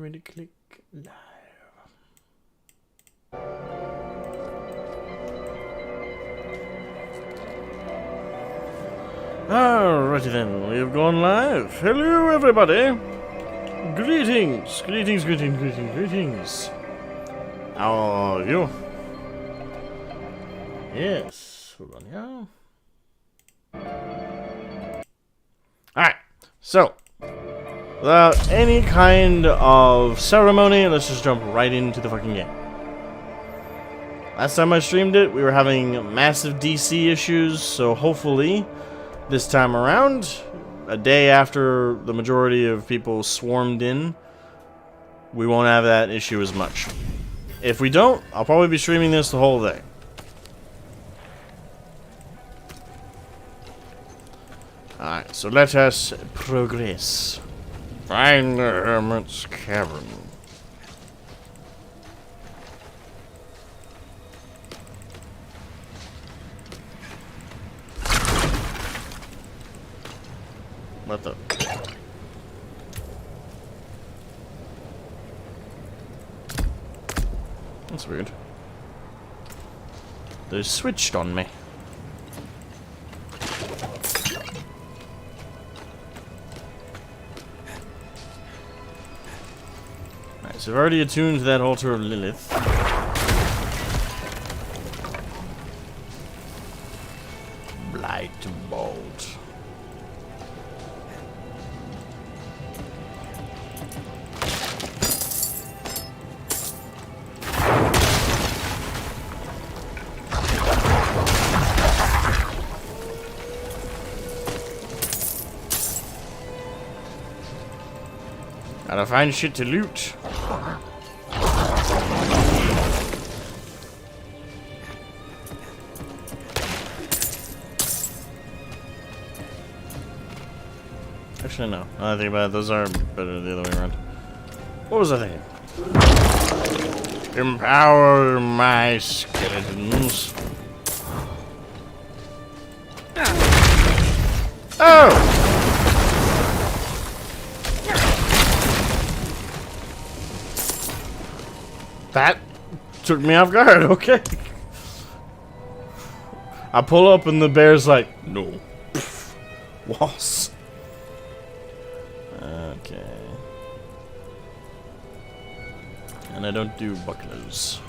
me to click live. Alrighty then, we have gone live. Hello everybody! Greetings! Greetings, greetings, greetings, greetings! How are you? Yes, hold on here. Alright, so, without any kind of ceremony, let's just jump right into the fucking game. Last time I streamed it, we were having massive DC issues, so hopefully this time around, a day after the majority of people swarmed in, we won't have that issue as much. If we don't, I'll probably be streaming this the whole day. Alright, so let us progress. Find the Hermit's Cavern. What the? That's weird. They switched on me. Alright, so I've already attuned to that altar of Lilith. Blight Bolt. Gotta find shit to loot. Actually, no. Now I think about it, those are better the other way around. What was I thinking? Empower my skeletons. Oh! That took me off guard, okay. I pull up and the bear's like, no. Pff, walls. Okay. And I don't do bucklers.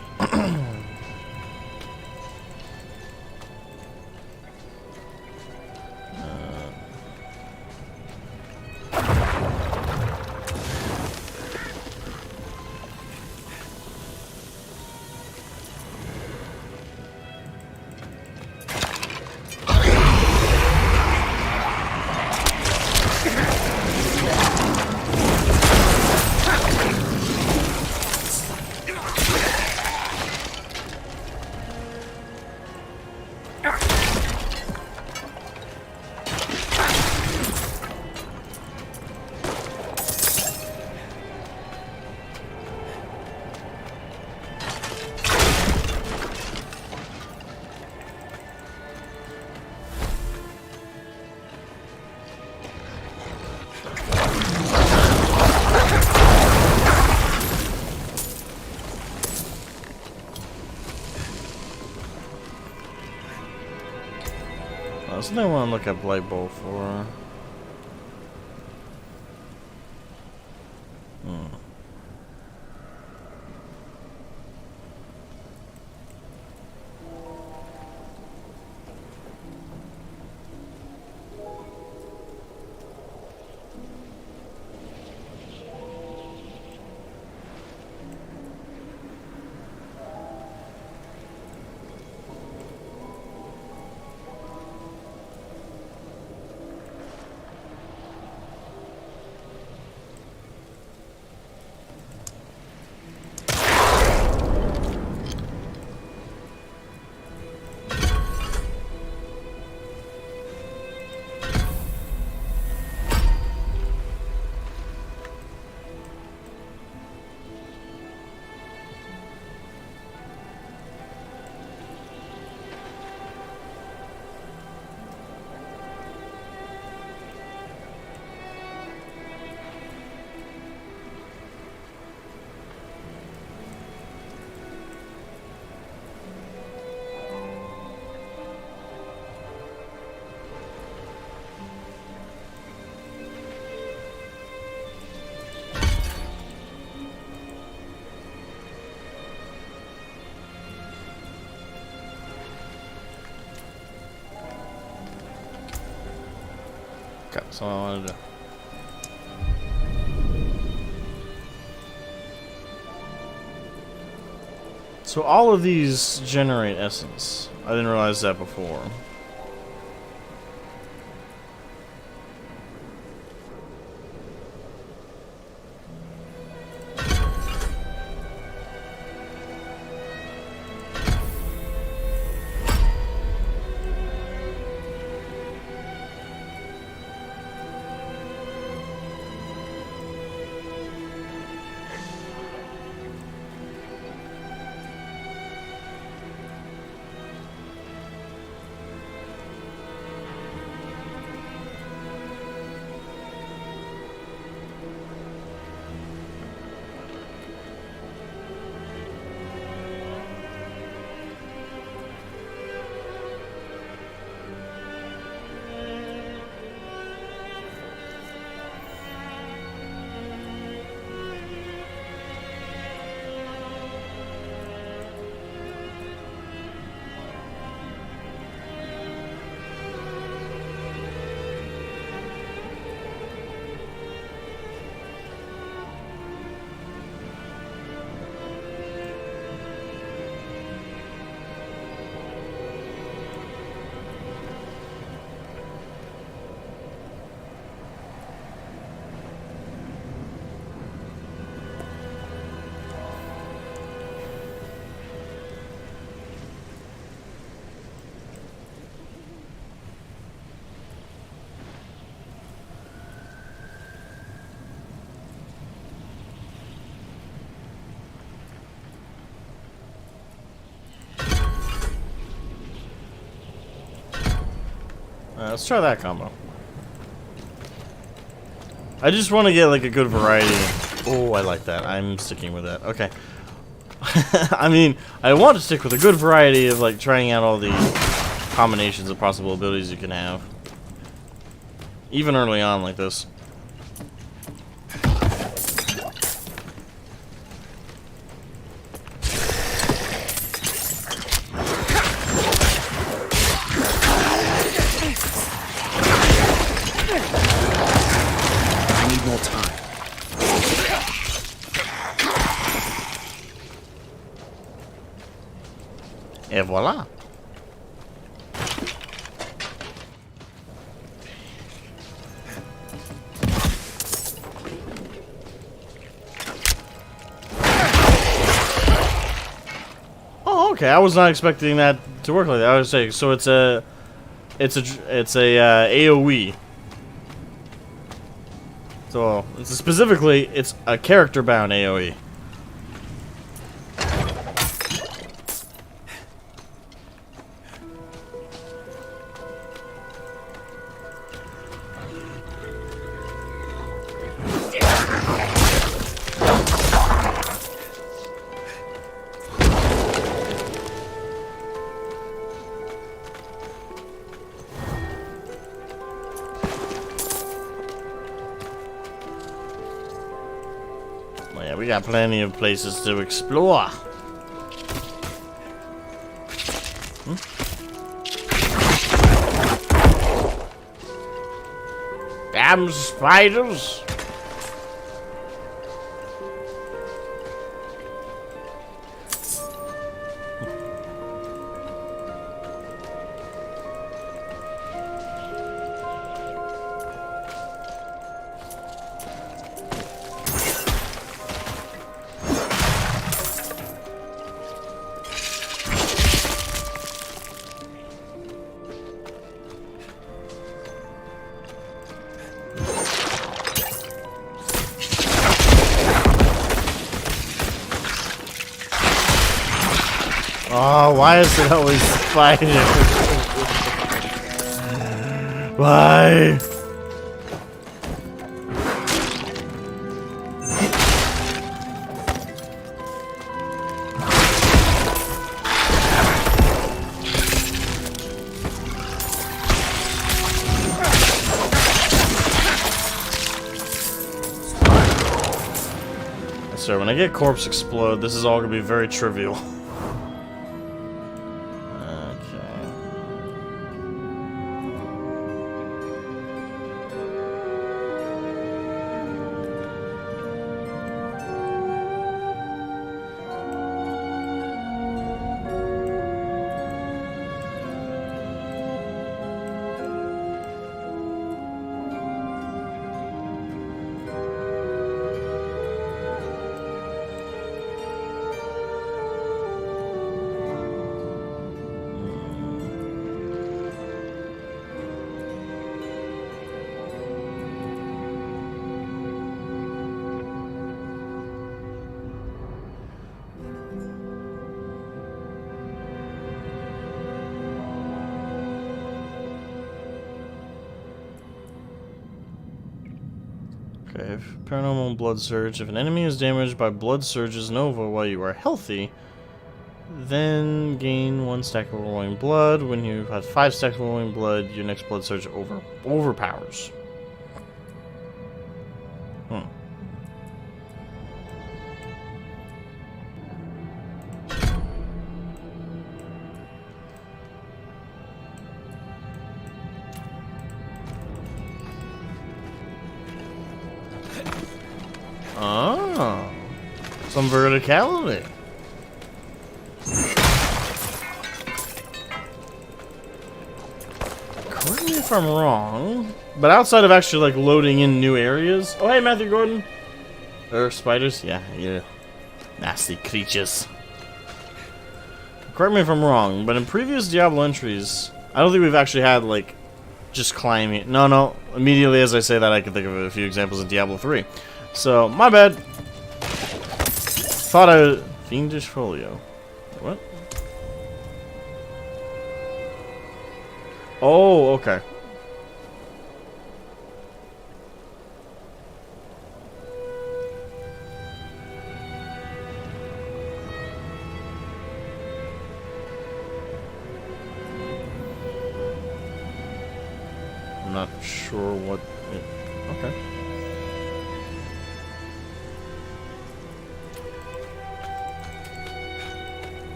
That's what I want to look at Blight Bolt for. Okay, that's all I want to do. So all of these generate essence. I didn't realize that before. Let's try that combo. I just want to get like a good variety. Oh, I like that. I'm sticking with that. Okay. I mean, I want to stick with a good variety of like trying out all the combinations of possible abilities you can have. Even early on like this. Et voila. Oh, okay. I was not expecting that to work like that. I was saying, so it's a AOE. So specifically, it's a character-bound AOE. Well, yeah, we got plenty of places to explore. Damn spiders! Oh, why is it always fighting? Why? So when I get corpse explode, this is all gonna be very trivial. Okay, paranormal blood surge. If an enemy is damaged by blood surges nova while you are healthy, then gain 1 stack of rolling blood. When you have 5 stacks of rolling blood, your next blood surge overpowers. Oh, some verticality. Correct me if I'm wrong, but outside of actually like loading in new areas. Oh, hey, Matthew Gordon. Spiders? Yeah, nasty creatures. Correct me if I'm wrong, but in previous Diablo entries, I don't think we've actually had like just climbing. No. Immediately as I say that, I can think of a few examples in Diablo 3. So, my bad. Thought I... Fiendish Folio. What? Oh, okay. I'm not sure what... Okay.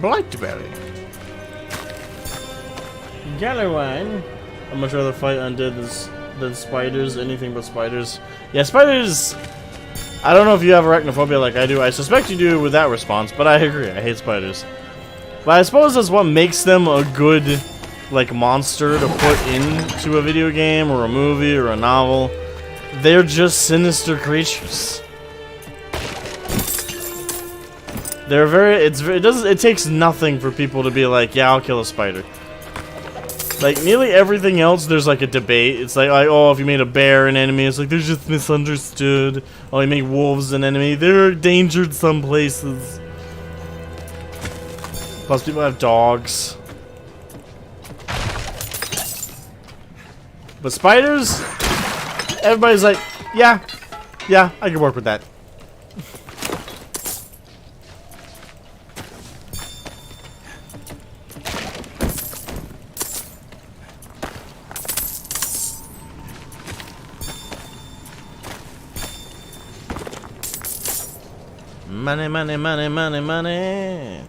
Blackberry. Gallowine. I'd much rather fight undead than spiders. Anything but spiders. Yeah, spiders. I don't know if you have arachnophobia like I do. I suspect you do with that response, but I agree. I hate spiders. But I suppose that's what makes them a good, like, monster to put into a video game or a movie or a novel. They're just sinister creatures. They're it takes nothing for people to be like, yeah, I'll kill a spider. Like, nearly everything else, there's like a debate. It's like, oh, if you made a bear an enemy, it's like, they're just misunderstood. Oh, you make wolves an enemy, they're endangered some places. Plus, people have dogs. But spiders, everybody's like, yeah, I can work with that. Money, money, money, money, money.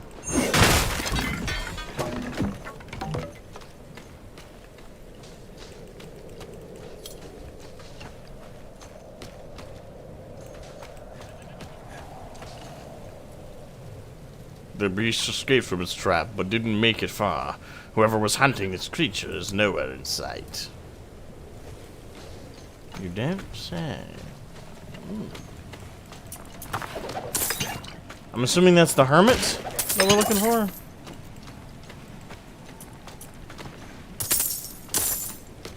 The beast escaped from its trap, but didn't make it far. Whoever was hunting this creature is nowhere in sight. You don't say. I'm assuming that's the hermit that we're looking for?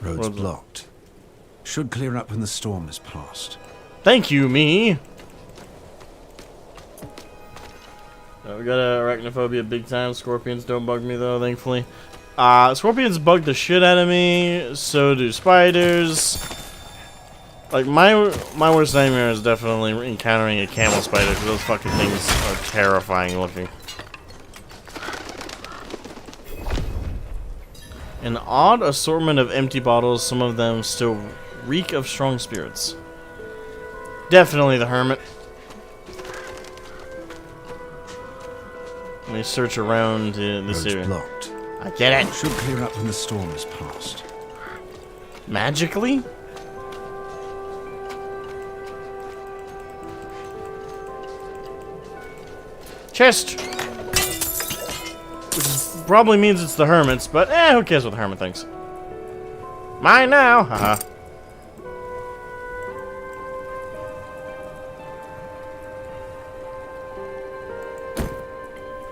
Road's blocked. Should clear up when the storm has passed. Thank you, me! We got arachnophobia big time. Scorpions don't bug me though, thankfully. Scorpions bug the shit out of me. So do spiders. Like, my worst nightmare is definitely encountering a camel spider, because those fucking things are terrifying looking. An odd assortment of empty bottles, some of them still reek of strong spirits. Definitely the hermit. Let me search around this area. Blocked. I get it. Should clear up when the storm has passed. Magically? Chest! Which probably means it's the hermit's, but who cares what the hermit thinks? Mine now! Haha.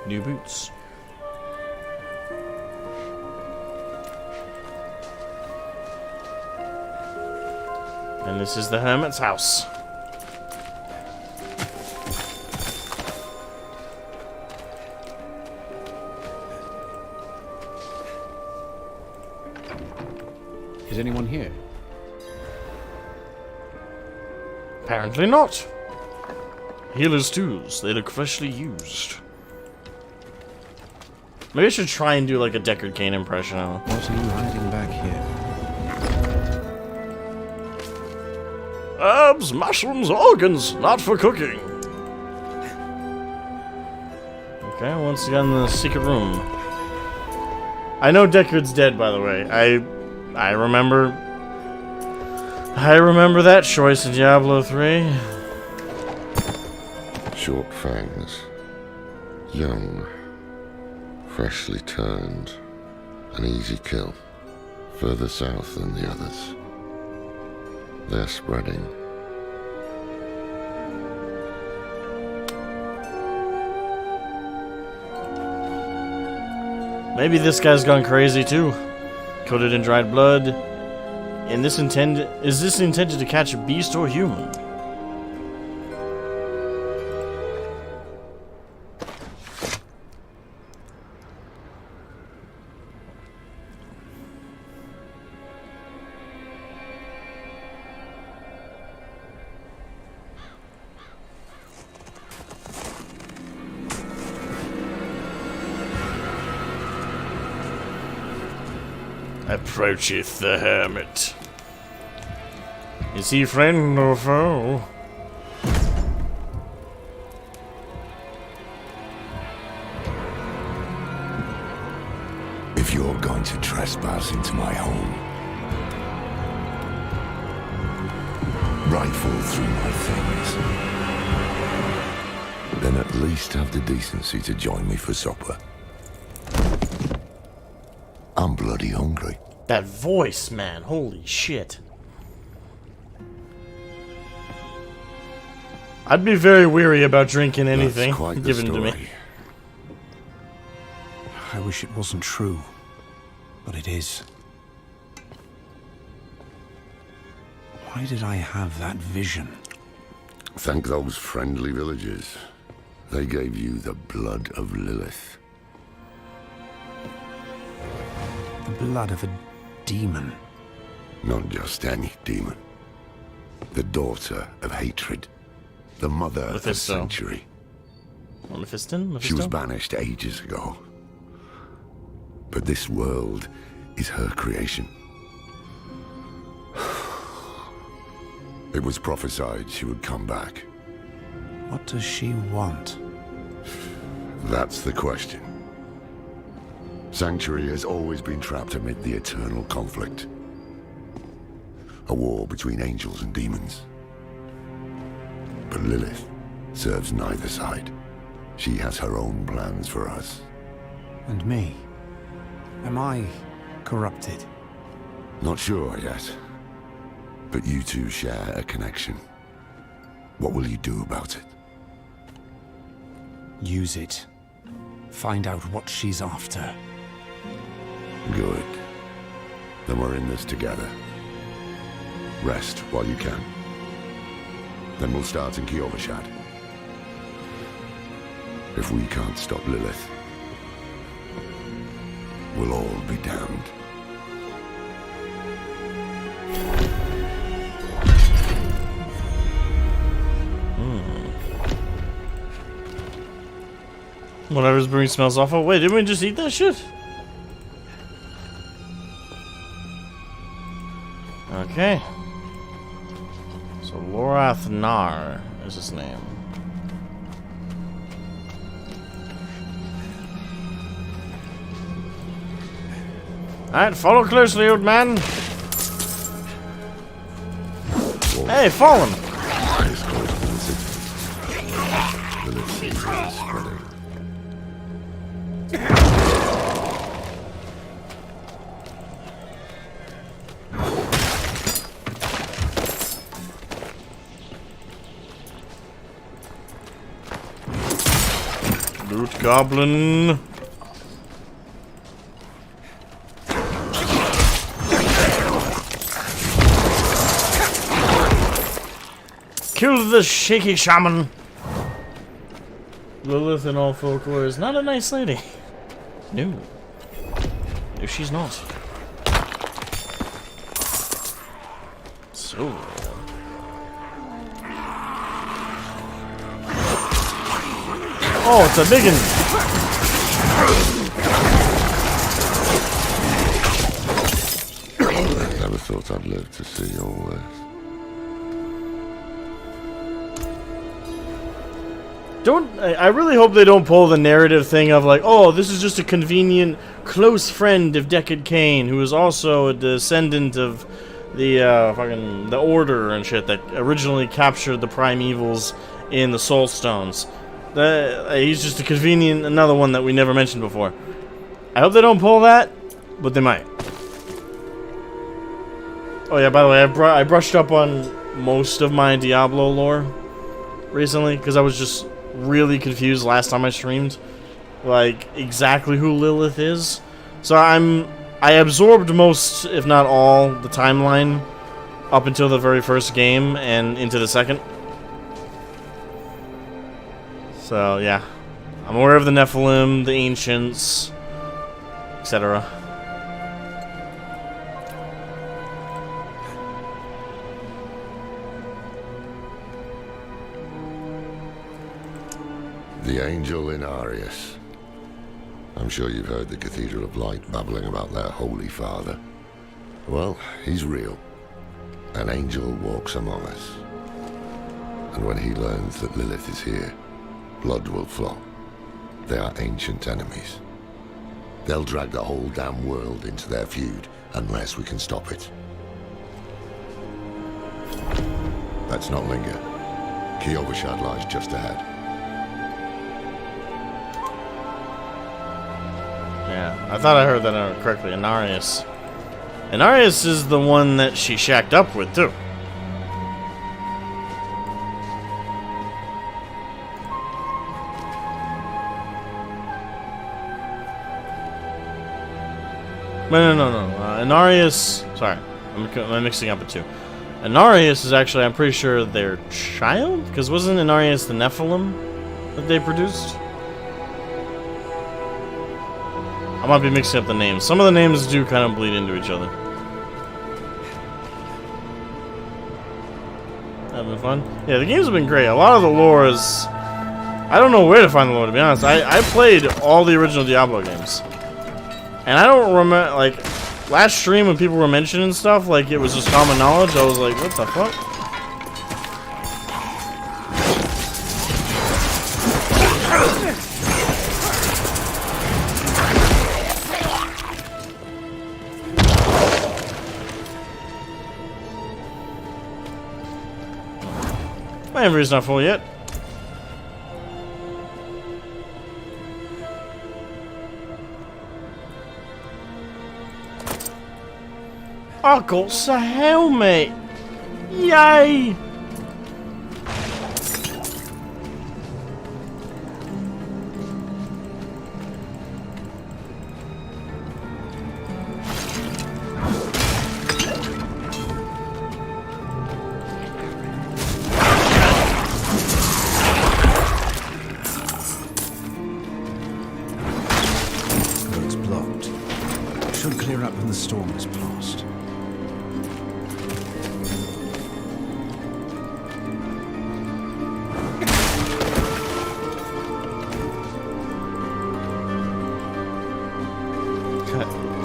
New boots. And this is the hermit's house. Is anyone here? Apparently not. Healer's tools. They look freshly used. Maybe I should try and do like a Deckard Cain impression of him. What are you hiding back here? Herbs, mushrooms, organs, not for cooking. Okay, once again, the secret room. I know Deckard's dead, by the way. I remember that choice in Diablo 3. Short fangs. Young. Freshly turned. An easy kill. Further south than the others. They're spreading. Maybe this guy's gone crazy too. Coated in dried blood. And is this intended to catch a beast or human? Approacheth the hermit. Is he friend or foe? If you're going to trespass into my home, rifle through my things, then at least have the decency to join me for supper. I'm bloody hungry. That voice, man. Holy shit. I'd be very weary about drinking anything That's quite the given to me. story. I wish it wasn't true, but it is. Why did I have that vision? Thank those friendly villagers. They gave you the blood of Lilith. The blood of a demon. Not just any demon. The daughter of hatred. The mother of Mephisto. Sanctuary. Mephisto? She was banished ages ago. But this world is her creation. It was prophesied she would come back. What does she want? That's the question. Sanctuary has always been trapped amid the eternal conflict. A war between angels and demons. But Lilith serves neither side. She has her own plans for us. And me? Am I corrupted? Not sure yet. But you two share a connection. What will you do about it? Use it. Find out what she's after. Good. Then we're in this together. Rest while you can. Then we'll start in Kiovashad. If we can't stop Lilith, we'll all be damned. Whatever's brewing smells awful. Wait, didn't we just eat that shit? Okay. So Lorath Nar is his name. Alright, follow closely, old man. Hey, Fallen! It's close to the city. Lilith's evil is spreading. Loot Goblin. Kill the shaky shaman. Lilith in all folklore is not a nice lady. No. No, she's not. Ooh. Oh, it's a big one. Never thought I'd live to see your worst. I really hope they don't pull the narrative thing of like, oh, this is just a convenient close friend of Deckard Cain, who is also a descendant of the the Order and shit that originally captured the Primevals in the Soul Stones. He's just a convenient another one that we never mentioned before. I hope they don't pull that, but they might. Oh yeah, by the way, I brushed up on most of my Diablo lore recently because I was just really confused last time I streamed, like exactly who Lilith is. So I absorbed most, if not all, the timeline up until the very first game and into the second. So yeah, I'm aware of the Nephilim, the Ancients, etc. The angel in Arius. I'm sure you've heard the Cathedral of Light babbling about their Holy Father. Well, he's real. An angel walks among us. And when he learns that Lilith is here, blood will flow. They are ancient enemies. They'll drag the whole damn world into their feud unless we can stop it. Let's not linger. Kiyovershad lies just ahead. Yeah, I thought I heard that correctly. Anarius. Anarius is the one that she shacked up with, too. No. Anarius... Sorry, I'm mixing up the two. Anarius is actually, I'm pretty sure, their child? Because wasn't Anarius the Nephilim that they produced? I might be mixing up the names. Some of the names do kind of bleed into each other. Having fun? Yeah, the games have been great. A lot of the lore is... I don't know where to find the lore, to be honest. I played all the original Diablo games. And I don't remember, like, last stream when people were mentioning stuff, like it was just common knowledge, I was like, what the fuck? My inventory's not full yet. I got a helmet! Yay! Road's blocked. Should clear up when the storm is past.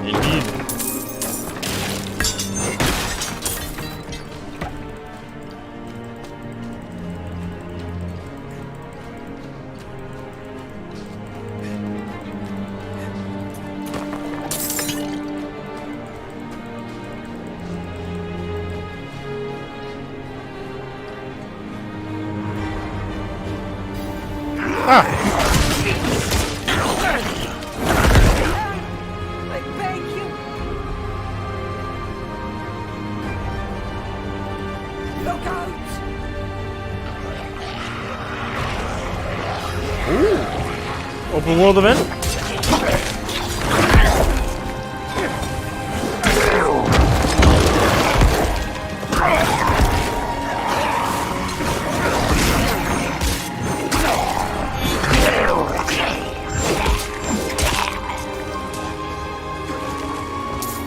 Indeed. I beg you. Look out! Open world event?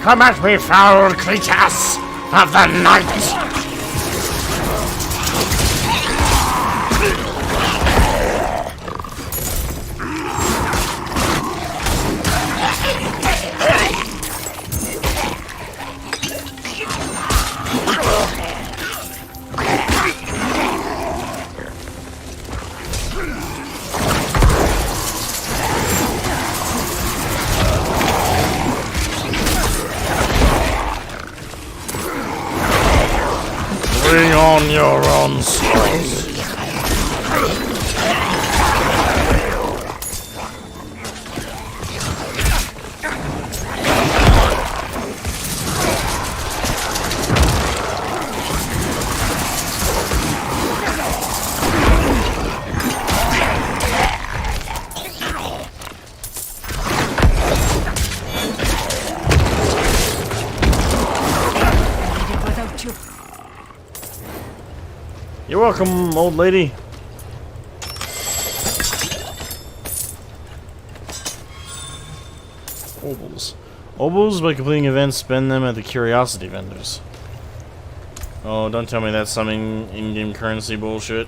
Come at me, foul creatures of the night! on your own slice. Without you. You're welcome, old lady. Obols. Obols, by completing events, spend them at the curiosity vendors. Oh, don't tell me that's some in-game currency bullshit.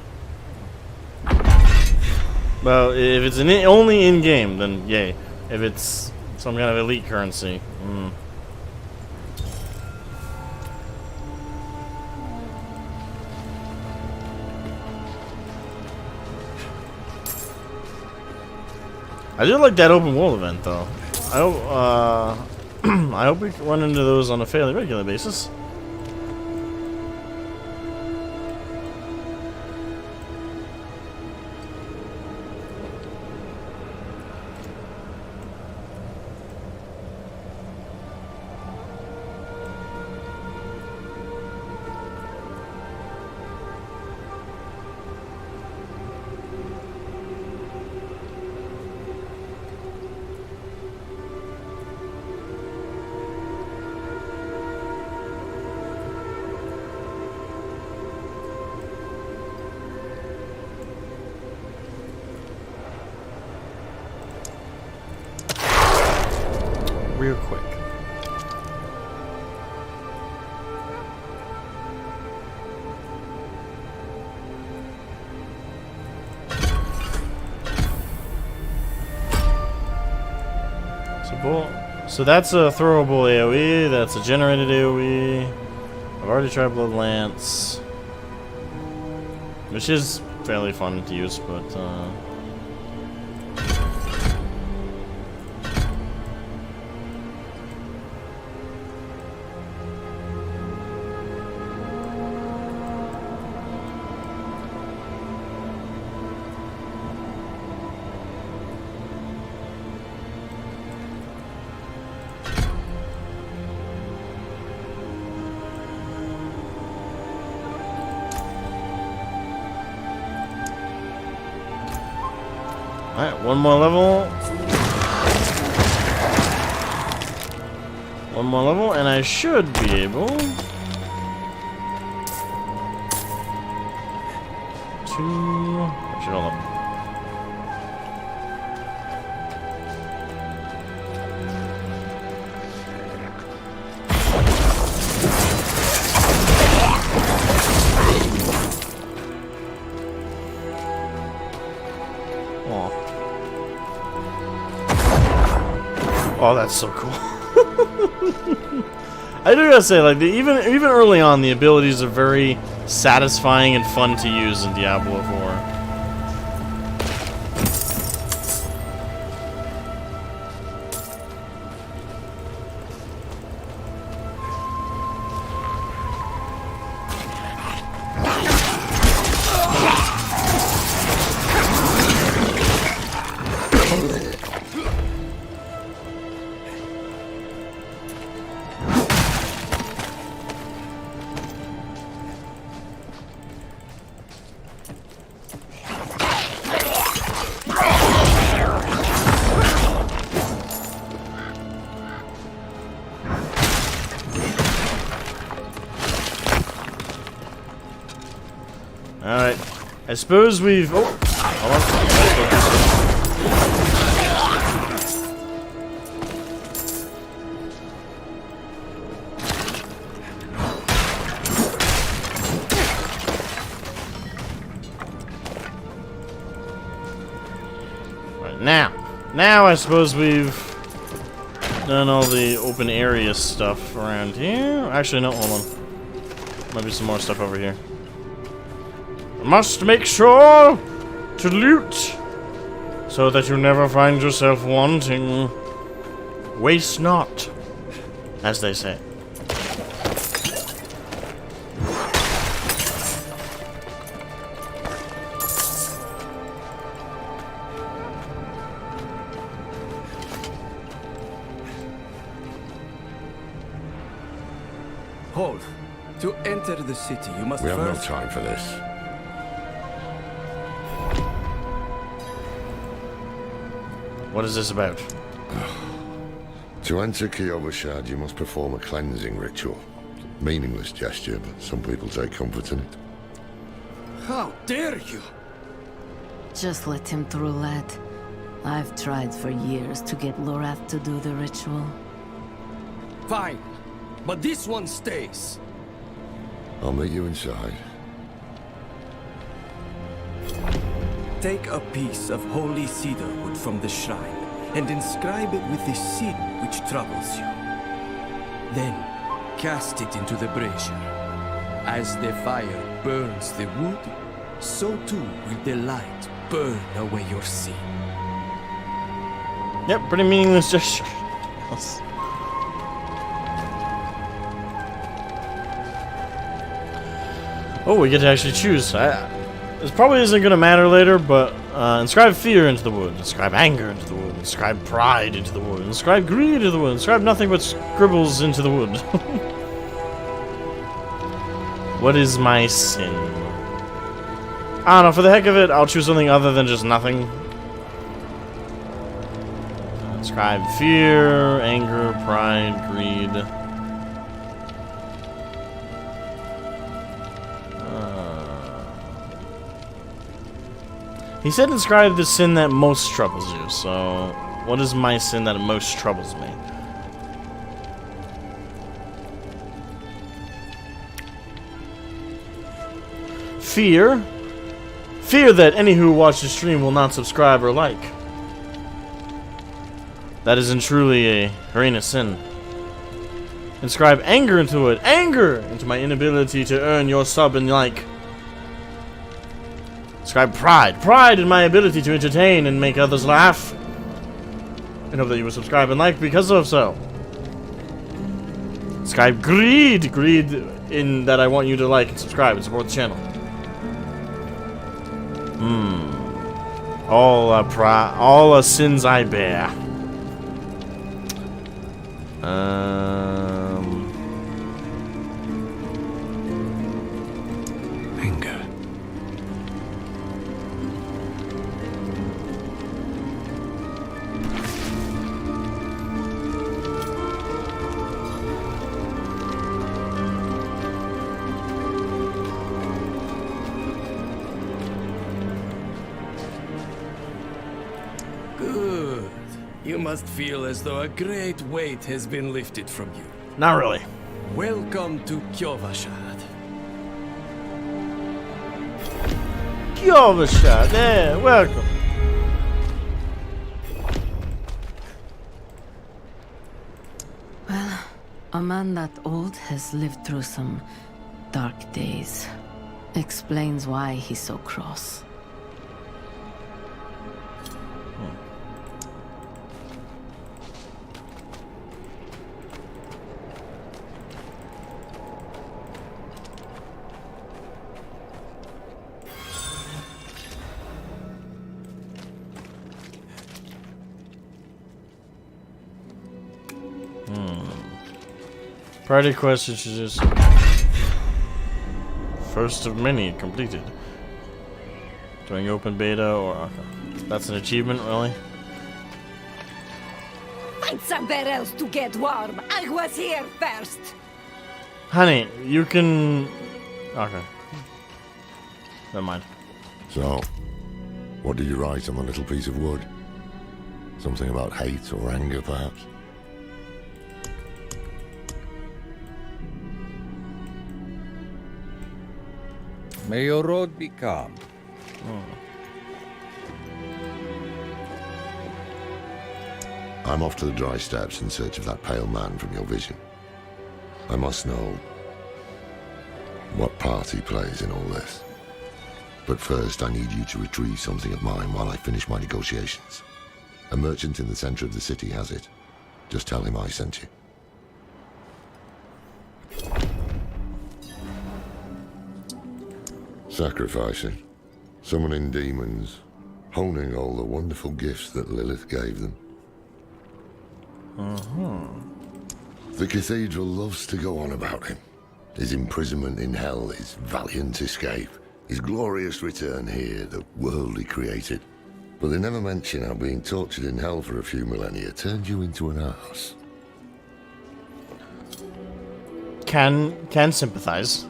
Well, if it's only in-game, then yay. If it's some kind of elite currency, I do like that open world event, though. I hope, I hope we can run into those on a fairly regular basis. Real quick. So that's a throwable AoE, that's a generated AoE. I've already tried Blood Lance, which is fairly fun to use, but alright, one more level. One more level, and I should be able to... Actually, hold up. Oh, that's so cool. I do gotta say, like, even early on, the abilities are very satisfying and fun to use in Diablo 4. Alright. I suppose we've... Oh! Hold on. Right, now I suppose we've done all the open area stuff around here. Actually, no, hold on. Might be some more stuff over here. Must make sure to loot so that you never find yourself wanting. Waste not, as they say. Hold. To enter the city, you must We have no first... time for this. What is this about? To enter Kiovashad, you must perform a cleansing ritual. Meaningless gesture, but some people take comfort in it. How dare you? Just let him through, lad. I've tried for years to get Lorath to do the ritual. Fine. But this one stays. I'll meet you inside. Take a piece of holy cedar wood from the shrine and inscribe it with the sin which troubles you. Then cast it into the brazier. As the fire burns the wood, so too will the light burn away your sin. Yep, pretty meaningless gesture. Oh, we get to actually choose. This probably isn't going to matter later, but inscribe fear into the wood, inscribe anger into the wood, inscribe pride into the wood, inscribe greed into the wood, inscribe nothing but scribbles into the wood. What is my sin? I don't know, for the heck of it, I'll choose something other than just nothing. Inscribe fear, anger, pride, greed. He said inscribe the sin that most troubles you, so what is my sin that most troubles me? Fear. Fear that any who watch the stream will not subscribe or like. That isn't truly a heinous sin. Inscribe anger into it. Anger into my inability to earn your sub and like. Inscribe pride. Pride in my ability to entertain and make others laugh. And hope that you will subscribe and like because of so. Inscribe greed. Greed in that I want you to like and subscribe and support the channel. All sins I bear. Anger. Good. You must feel as though a great weight has been lifted from you. Not really. Welcome to Kiovashad. Kiovashad, yeah, welcome. Well, a man that old has lived through some dark days. Explains why he's so cross. Priority quest is just first of many completed. Doing open beta or okay. That's an achievement, really? Find somewhere else to get warm. I was here first. Honey, you can. Okay. Never mind. So, what did you write on the little piece of wood? Something about hate or anger, perhaps? May your road be calm. I'm off to the dry steppes in search of that pale man from your vision. I must know what part he plays in all this. But first, I need you to retrieve something of mine while I finish my negotiations. A merchant in the center of the city has it. Just tell him I sent you. Sacrificing, summoning demons, honing all the wonderful gifts that Lilith gave them. The cathedral loves to go on about him. His imprisonment in hell, his valiant escape, his glorious return here, the world he created. But they never mention how being tortured in hell for a few millennia turned you into an arse. Can sympathize.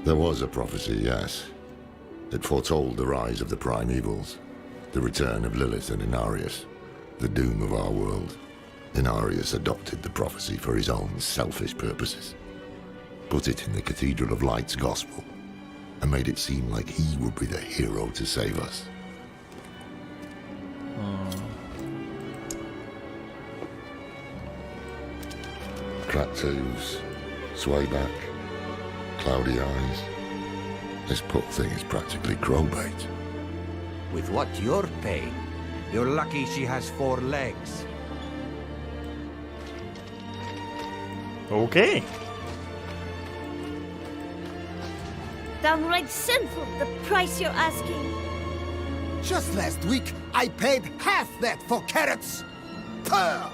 There was a prophecy, yes. It foretold the rise of the primevals, the return of Lilith and Inarius, the doom of our world. Inarius adopted the prophecy for his own selfish purposes, put it in the Cathedral of Light's gospel, and made it seem like he would be the hero to save us. Cracked hooves, sway back, cloudy eyes. This poor thing is practically crowbait. With what you're paying, you're lucky she has 4 legs. Okay. Downright sinful, the price you're asking. Just last week, I paid half that for carrots. Pah!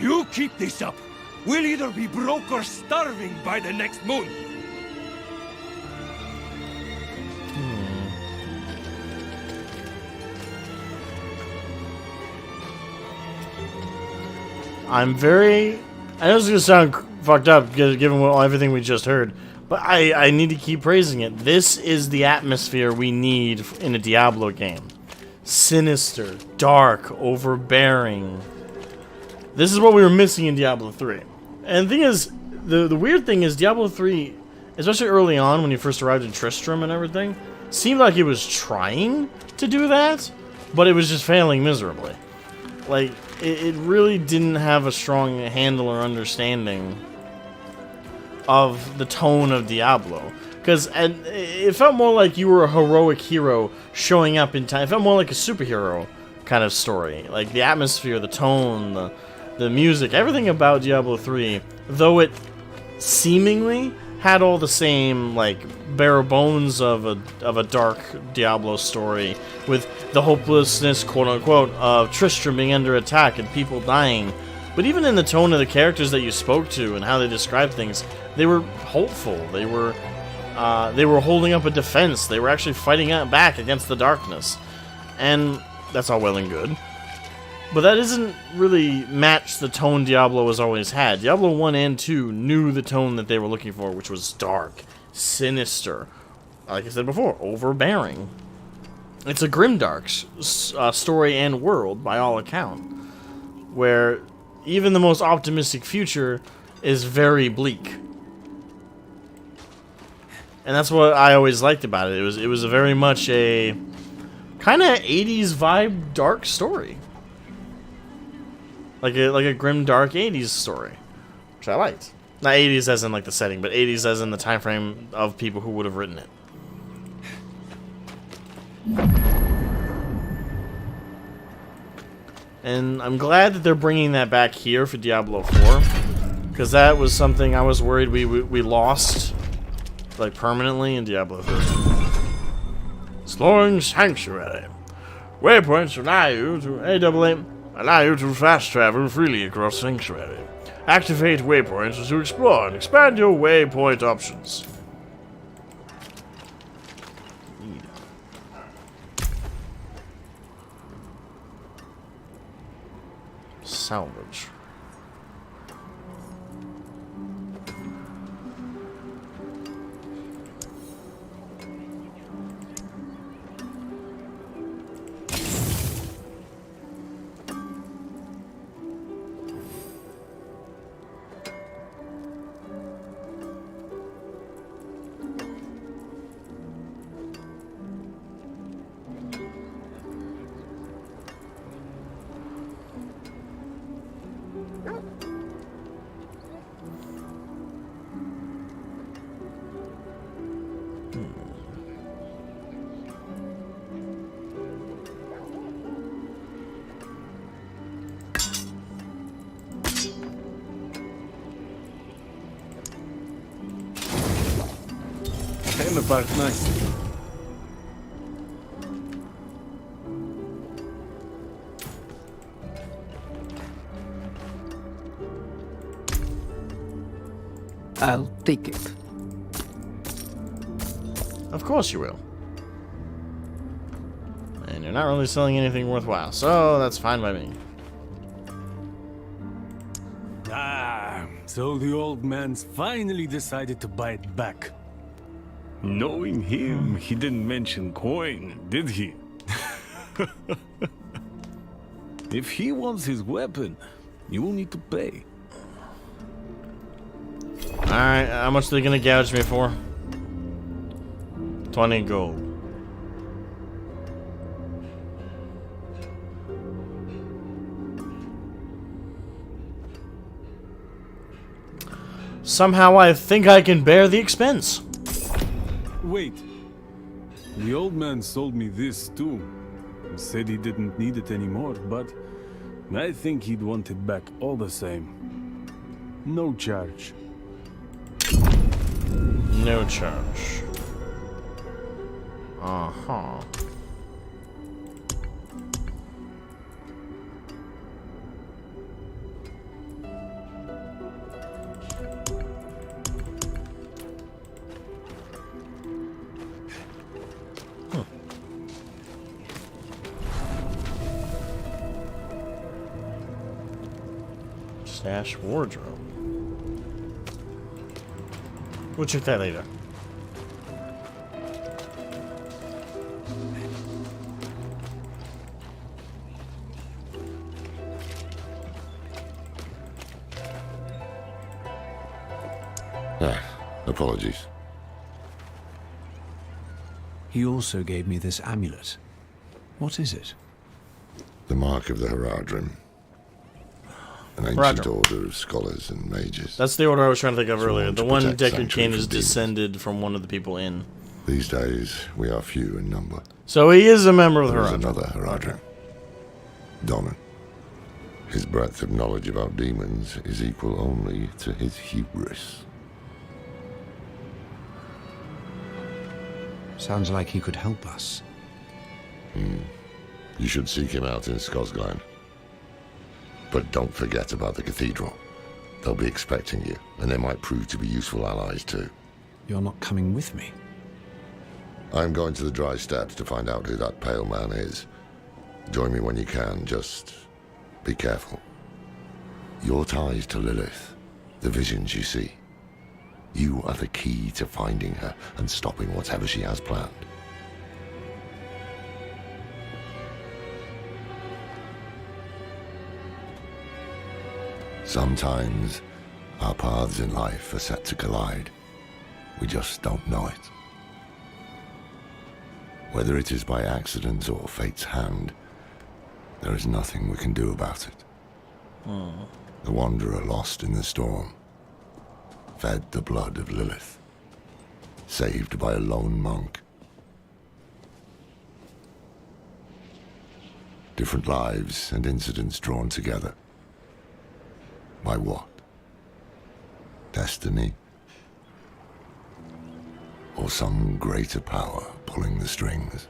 You keep this up. We'll either be broke or starving by the next moon. I'm very... I know it's going to sound fucked up given everything we just heard, but I need to keep praising it. This is the atmosphere we need in a Diablo game. Sinister, dark, overbearing. This is what we were missing in Diablo 3. And the thing is, the weird thing is Diablo 3, especially early on when you first arrived in Tristram and everything, seemed like it was trying to do that, but it was just failing miserably. Like, it really didn't have a strong handle or understanding of the tone of Diablo. Because it felt more like you were a heroic hero showing up in time. It felt more like a superhero kind of story. Like, the atmosphere, the tone, the music, everything about Diablo 3, though it seemingly had all the same, like, bare bones of a dark Diablo story, with the hopelessness, quote-unquote, of Tristram being under attack and people dying. But even in the tone of the characters that you spoke to and how they described things, they were hopeful. They were holding up a defense. They were actually fighting back against the darkness. And that's all well and good. But that doesn't really match the tone Diablo has always had. Diablo 1 and 2 knew the tone that they were looking for, which was dark, sinister, like I said before, overbearing. It's a GRIMDARK story and world, by all account, where even the most optimistic future is very bleak. And that's what I always liked about it. It was a very much a kind of 80s vibe dark story. Like a grim dark 80s story, which I liked. Not 80s as in like the setting, but 80s as in the time frame of people who would have written it. And I'm glad that they're bringing that back here for Diablo 4, because that was something I was worried we lost, like, permanently in Diablo 3. Exploring Sanctuary. Waypoints allow you to fast travel freely across Sanctuary. Activate waypoints to explore and expand your waypoint options. Salvage. Came apart nicely. I'll take it. Of course you will. And you're not really selling anything worthwhile, so that's fine by me. Ah, so the old man's finally decided to buy it back. Knowing him, he didn't mention coin, did he? If he wants his weapon, you will need to pay. Alright, how much are they gonna gouge me for? 20 gold. Somehow I think I can bear the expense. Wait. The old man sold me this too. He said he didn't need it anymore, but I think he'd want it back all the same. No charge. No charge. Uh-huh. Stash wardrobe. We'll check that later. Apologies. He also gave me this amulet. What is it? The mark of the Haradrim. An ancient order of scholars and mages. That's the order I was trying to think of earlier. The one protect Deckard sanctuary Cain from is demons. descended from one of the people in. These days, we are few in number. So he is a member of the There is Haradrim. another Haradrim. Donan. His breadth of knowledge about demons is equal only to his hubris. Sounds like he could help us. You should seek him out in Skosglen. But don't forget about the cathedral. They'll be expecting you, and they might prove to be useful allies too. You're not coming with me. I'm going to the Dry Steppes to find out who that pale man is. Join me when you can, just be careful. Your ties to Lilith, the visions you see. You are the key to finding her and stopping whatever she has planned. Sometimes our paths in life are set to collide. We just don't know it. Whether it is by accident or fate's hand, there is nothing we can do about it. The wanderer lost in the storm, fed the blood of Lilith, saved by a lone monk. Different lives and incidents drawn together. By what? Destiny? Or some greater power pulling the strings?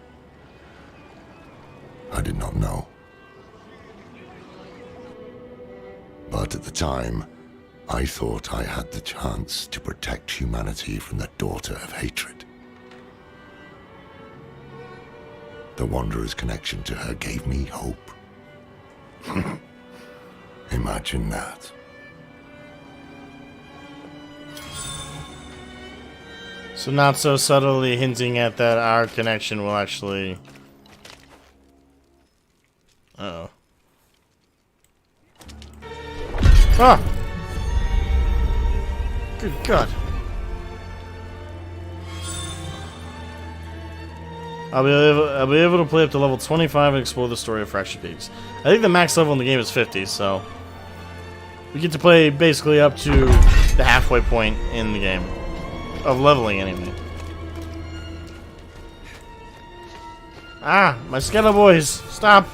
I did not know. But at the time, I thought I had the chance to protect humanity from the daughter of hatred. The Wanderer's connection to her gave me hope. Imagine that. So not so subtly hinting at that our connection will actually... Uh-oh. Ah! Good God. I'll be able to play up to level 25 and explore the story of Fractured Peaks. I think the max level in the game is 50, so... we get to play basically up to the halfway point in the game. Of leveling, anyway. Ah! My Skeletal boys! Stop!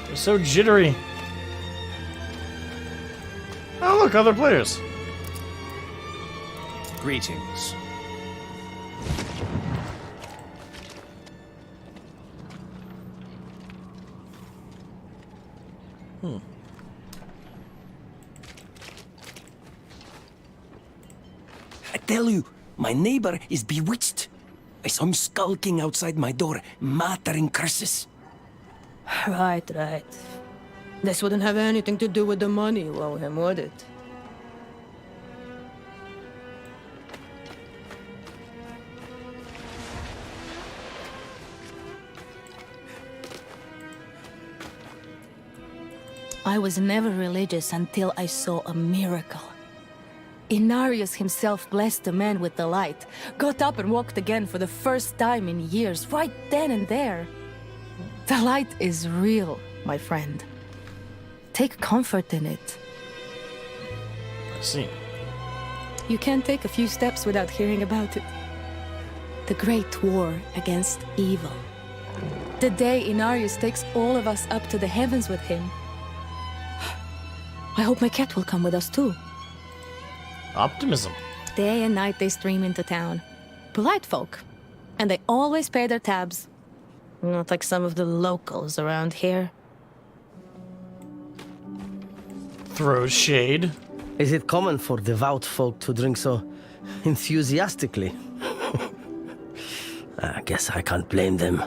They're so jittery. Oh look, other players. Greetings. I tell you, my neighbor is bewitched. I saw him skulking outside my door, muttering curses. Right. This wouldn't have anything to do with the money, would it? I was never religious until I saw a miracle. Inarius himself blessed the man with the light, got up and walked again for the first time in years, right then and there. The light is real, my friend. Take comfort in it. I see. You can't take a few steps without hearing about it. The great war against evil. The day Inarius takes all of us up to the heavens with him. I hope my cat will come with us too. Optimism. Day and night they stream into town. Polite folk. And they always pay their tabs. Not like some of the locals around here. Throw shade. Is it common for devout folk to drink so enthusiastically? I guess I can't blame them.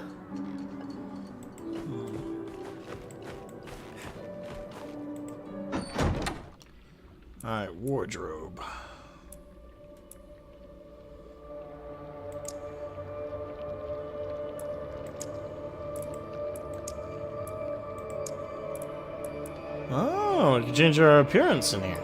Alright, wardrobe. Oh, we can change our appearance in here.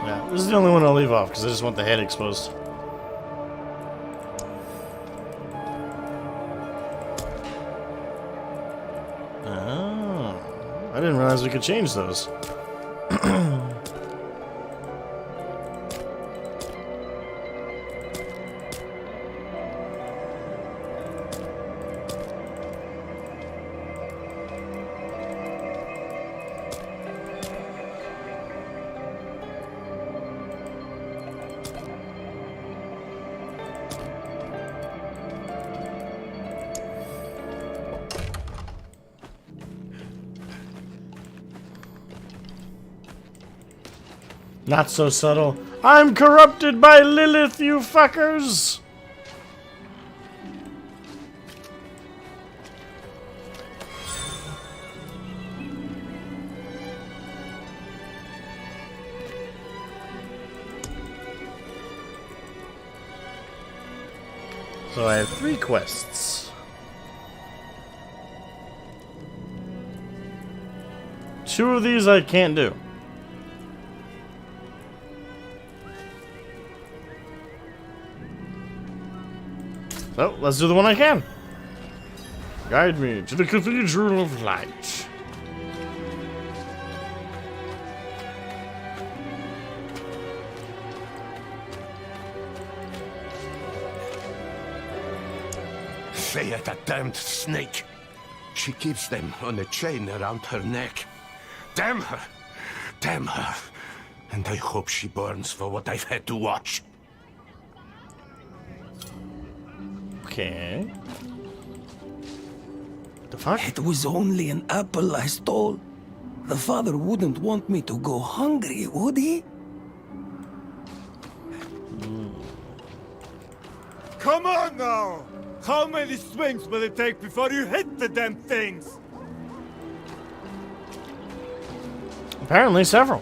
Yeah, this is the only one I'll leave off because I just want the head exposed. Oh, I didn't realize we could change those. Not so subtle. I'm corrupted by Lilith, you fuckers! So I have 3 quests. 2 of these I can't do. So, let's do the one I can. Guide me to the Cathedral of Light. Say it, a damned snake. She keeps them on a chain around her neck. Damn her! Damn her! And I hope she burns for what I've had to watch. Okay. The fuck? It was only an apple I stole. The father wouldn't want me to go hungry, would he? Come on now! How many swings will it take before you hit the damn things? Apparently several.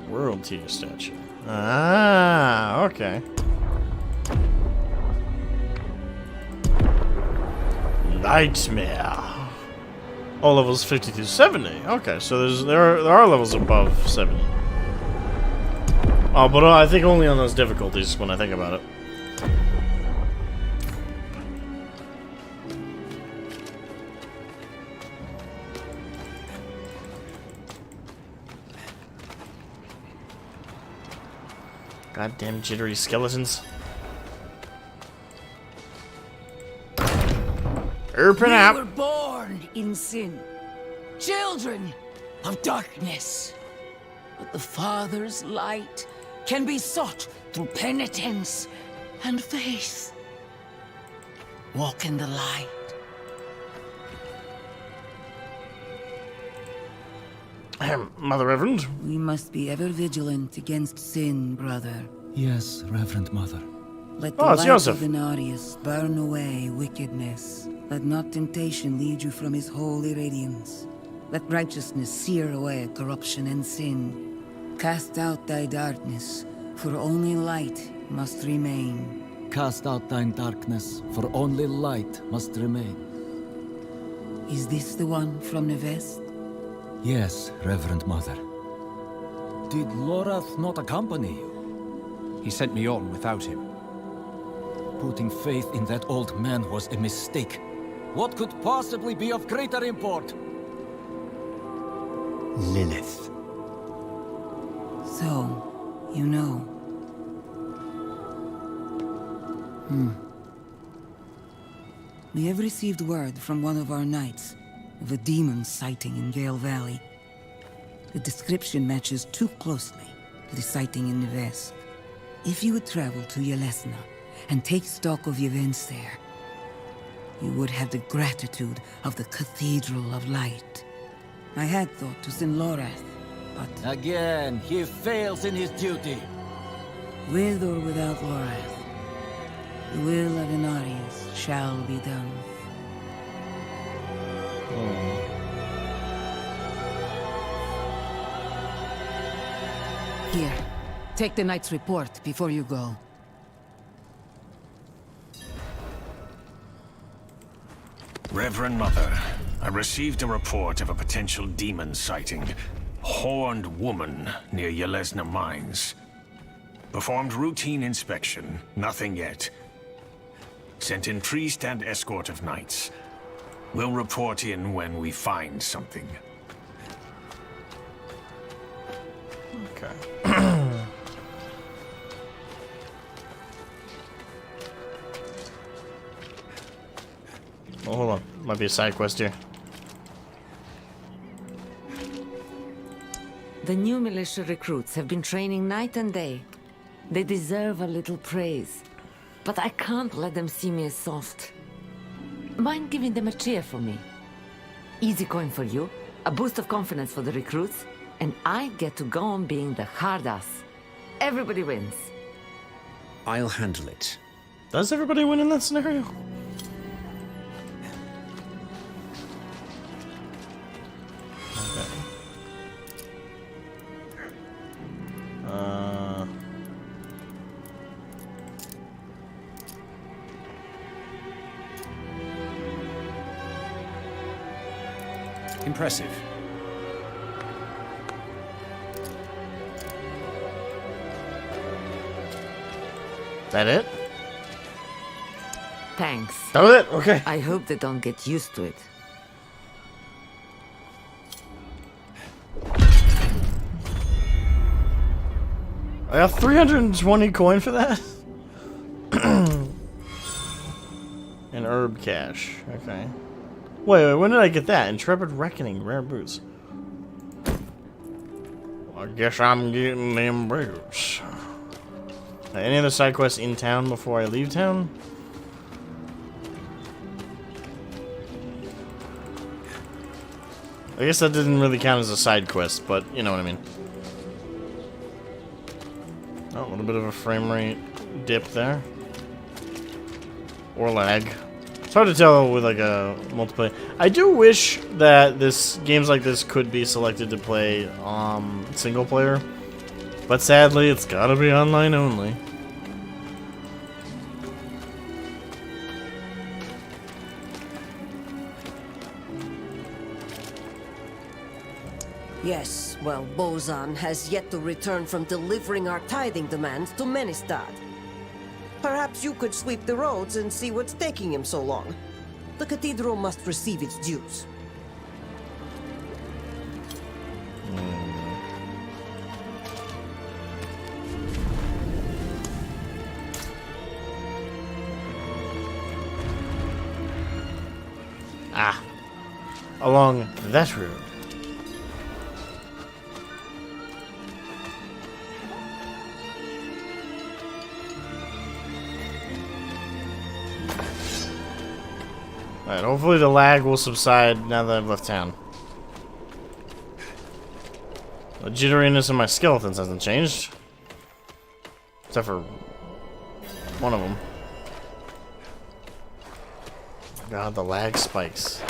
World Tier statue. Ah, okay. Nightmare. All levels 50 to 70. Okay, so there are levels above 70. Oh, but I think only on those difficulties when I think about it. Goddamn jittery skeletons. Open up. We were born in sin, children of darkness. But the Father's light can be sought through penitence and faith. Walk in the light. Mother Reverend. We must be ever vigilant against sin, brother. Yes, Reverend Mother. Let the light of Inarius burn away wickedness. Let not temptation lead you from his holy radiance. Let righteousness sear away corruption and sin. Cast out thy darkness, for only light must remain. Cast out thine darkness, for only light must remain. Is this the one from the west? Yes, Reverend Mother. Did Lorath not accompany you? He sent me on without him. Putting faith in that old man was a mistake. What could possibly be of greater import? Lilith. So, you know. We have received word from one of our knights of a demon sighting in Gale Valley. The description matches too closely to the sighting in the west. If you would travel to Yelesna and take stock of the events there, you would have the gratitude of the Cathedral of Light. I had thought to send Lorath, but... Again, he fails in his duty. With or without Lorath, the will of Inarius shall be done. Here, take the knight's report before you go. Reverend Mother, I received a report of a potential demon sighting. Horned woman near Yelesna Mines. Performed routine inspection, nothing yet. Sent in priest and escort of knights. We'll report in when we find something. Okay. Oh, hold on. Might be a side quest here. The new militia recruits have been training night and day. They deserve a little praise. But I can't let them see me as soft. Mind giving them a cheer for me? Easy coin for you, a boost of confidence for the recruits, and I get to go on being the hard ass. Everybody wins. I'll handle it. Does everybody win in that scenario? Impressive. That it? Thanks. That was it? Okay. I hope they don't get used to it. I got 320 coin for that? An herb cache. Okay. Wait, when did I get that? Intrepid Reckoning, rare boots. I guess I'm getting them boots. Any other side quests in town before I leave town? I guess that didn't really count as a side quest, but you know what I mean. Oh, a little bit of a frame rate dip there. Or lag. It's hard to tell with like a multiplayer. I do wish that games like this could be selected to play single player, but sadly it's gotta be online only. Yes, well, Bozan has yet to return from delivering our tithing demands to Menestad. Perhaps you could sweep the roads and see what's taking him so long. The cathedral must receive its dues. Ah, along that road. Alright, hopefully the lag will subside now that I've left town. The jitteriness of my skeletons hasn't changed. Except for one of them. God, the lag spikes.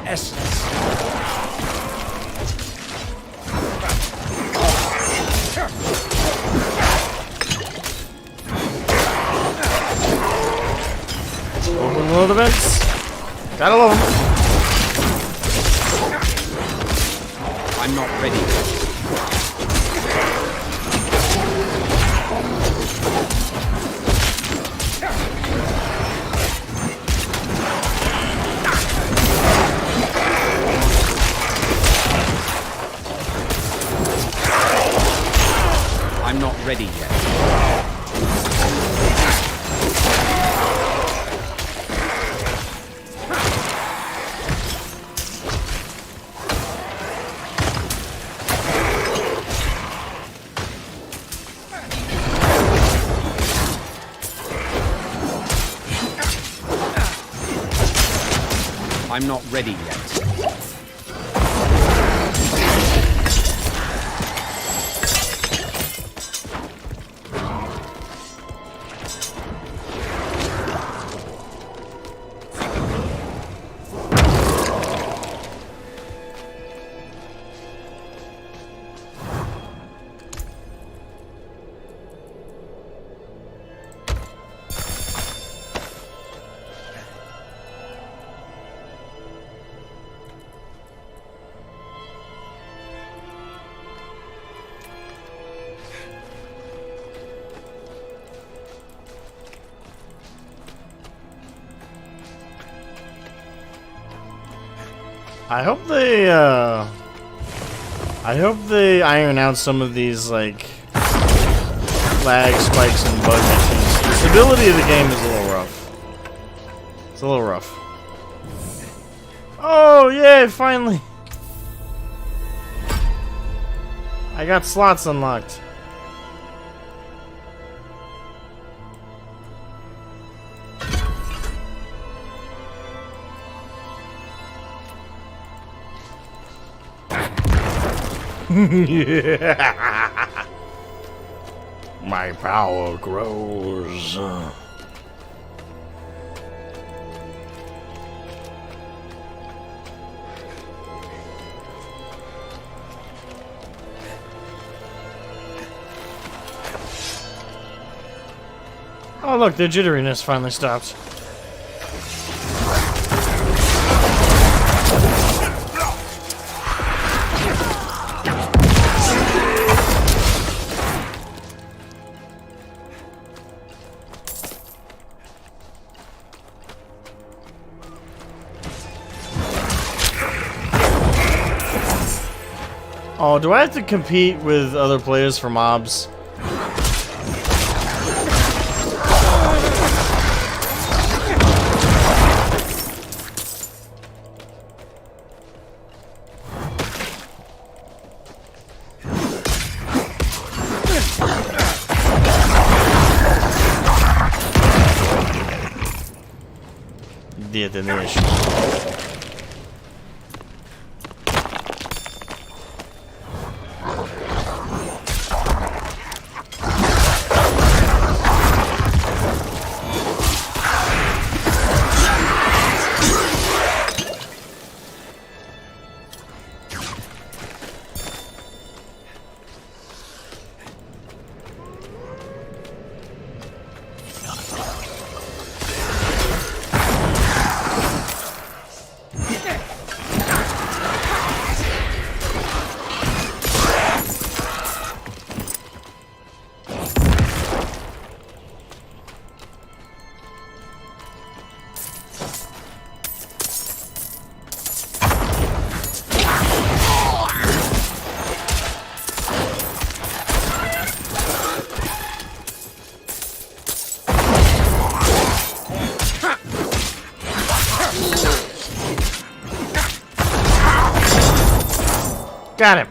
Essence. Open world events. Gotta love them. I'm not ready. I'm not ready yet. I'm not ready yet. I hope they iron out some of these like lag spikes and bug issues. The stability of the game is a little rough. It's a little rough. Oh yeah, finally! I got slots unlocked. Yeah. My power grows. Oh look, the jitteriness finally stopped. Oh, do I have to compete with other players for mobs? detonation. Got him.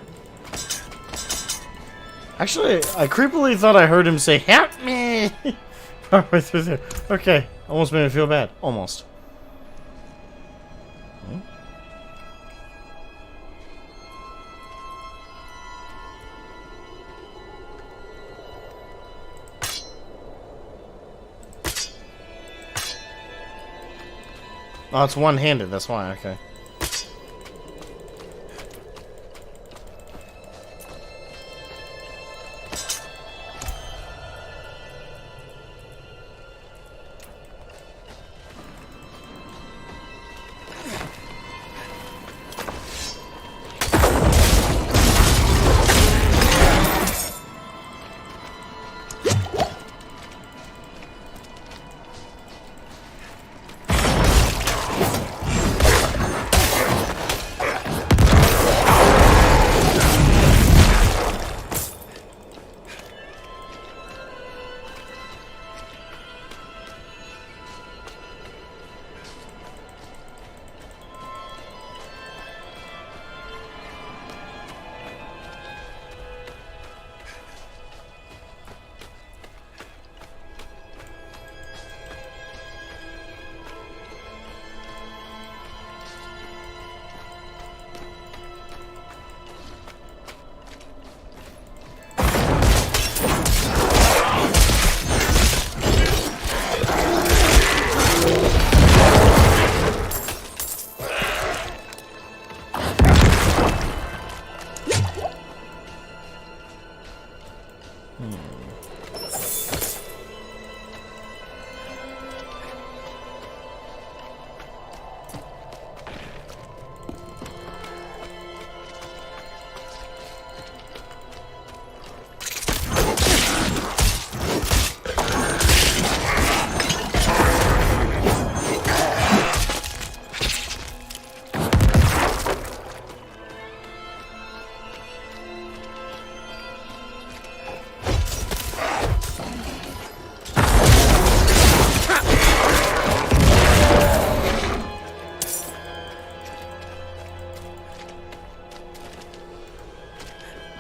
Actually, I creepily thought I heard him say, "Help me!" Halfway through there. Okay, almost made me feel bad. Almost. Oh, it's one-handed. That's why. Okay.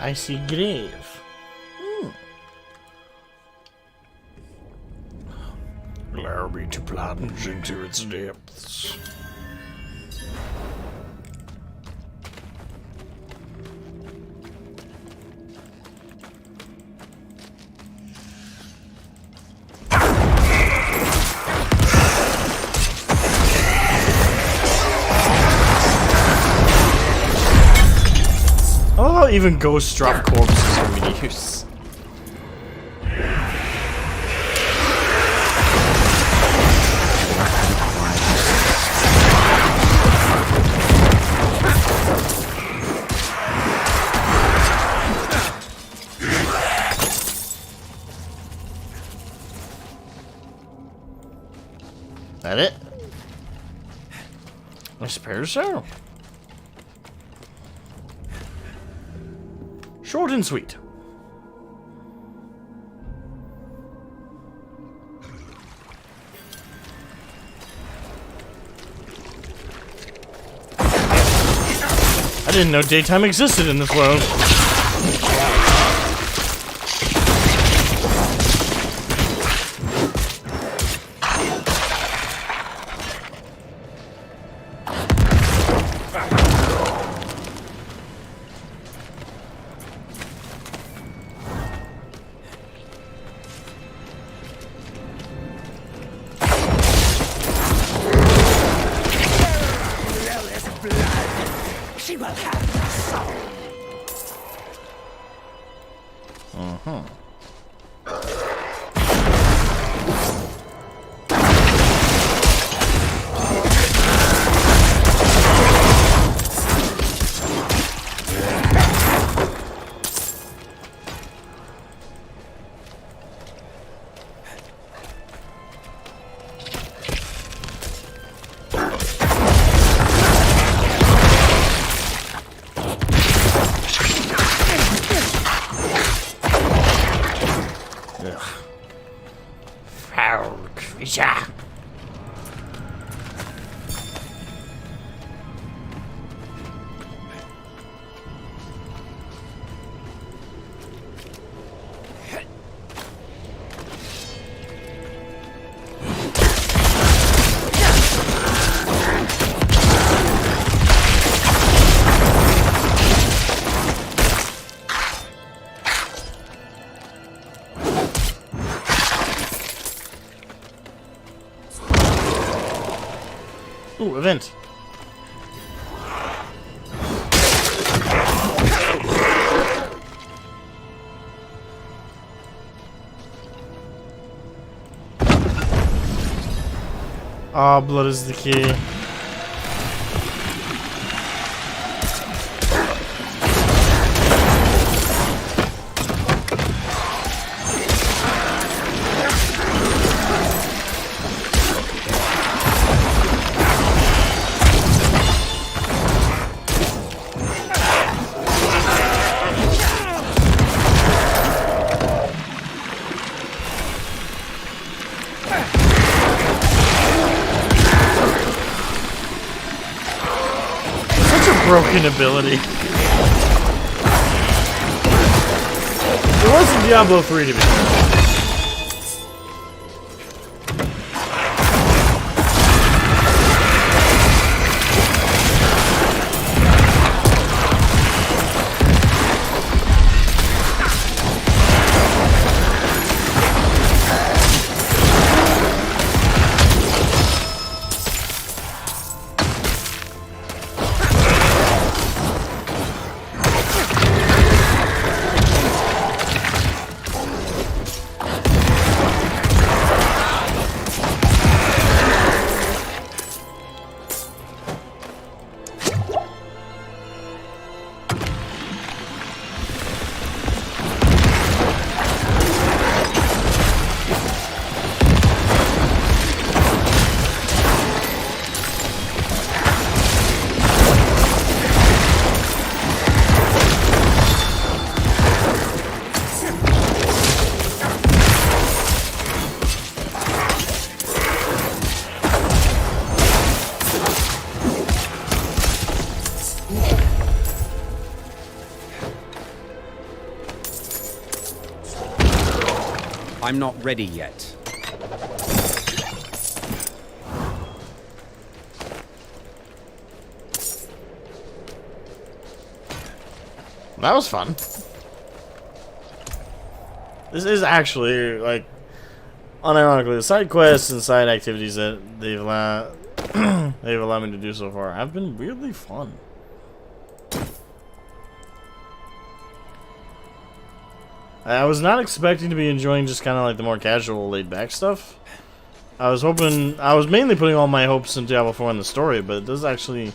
I see grave. Allow me to plunge into its depths. Oh, even ghosts drop corpses in use. That it? I suppose so. Short and sweet. I didn't know daytime existed in this world. foul creature. Ooh, event. Ah, blood is the key. Broken ability. It wasn't Diablo 3 to be fair. I'm not ready yet. That was fun. This is actually, like, unironically, the side quests and side activities that they've allowed me to do so far have been weirdly fun. I was not expecting to be enjoying just kind of like the more casual, laid-back stuff. I was mainly putting all my hopes in Diablo 4 and the story, but it does actually...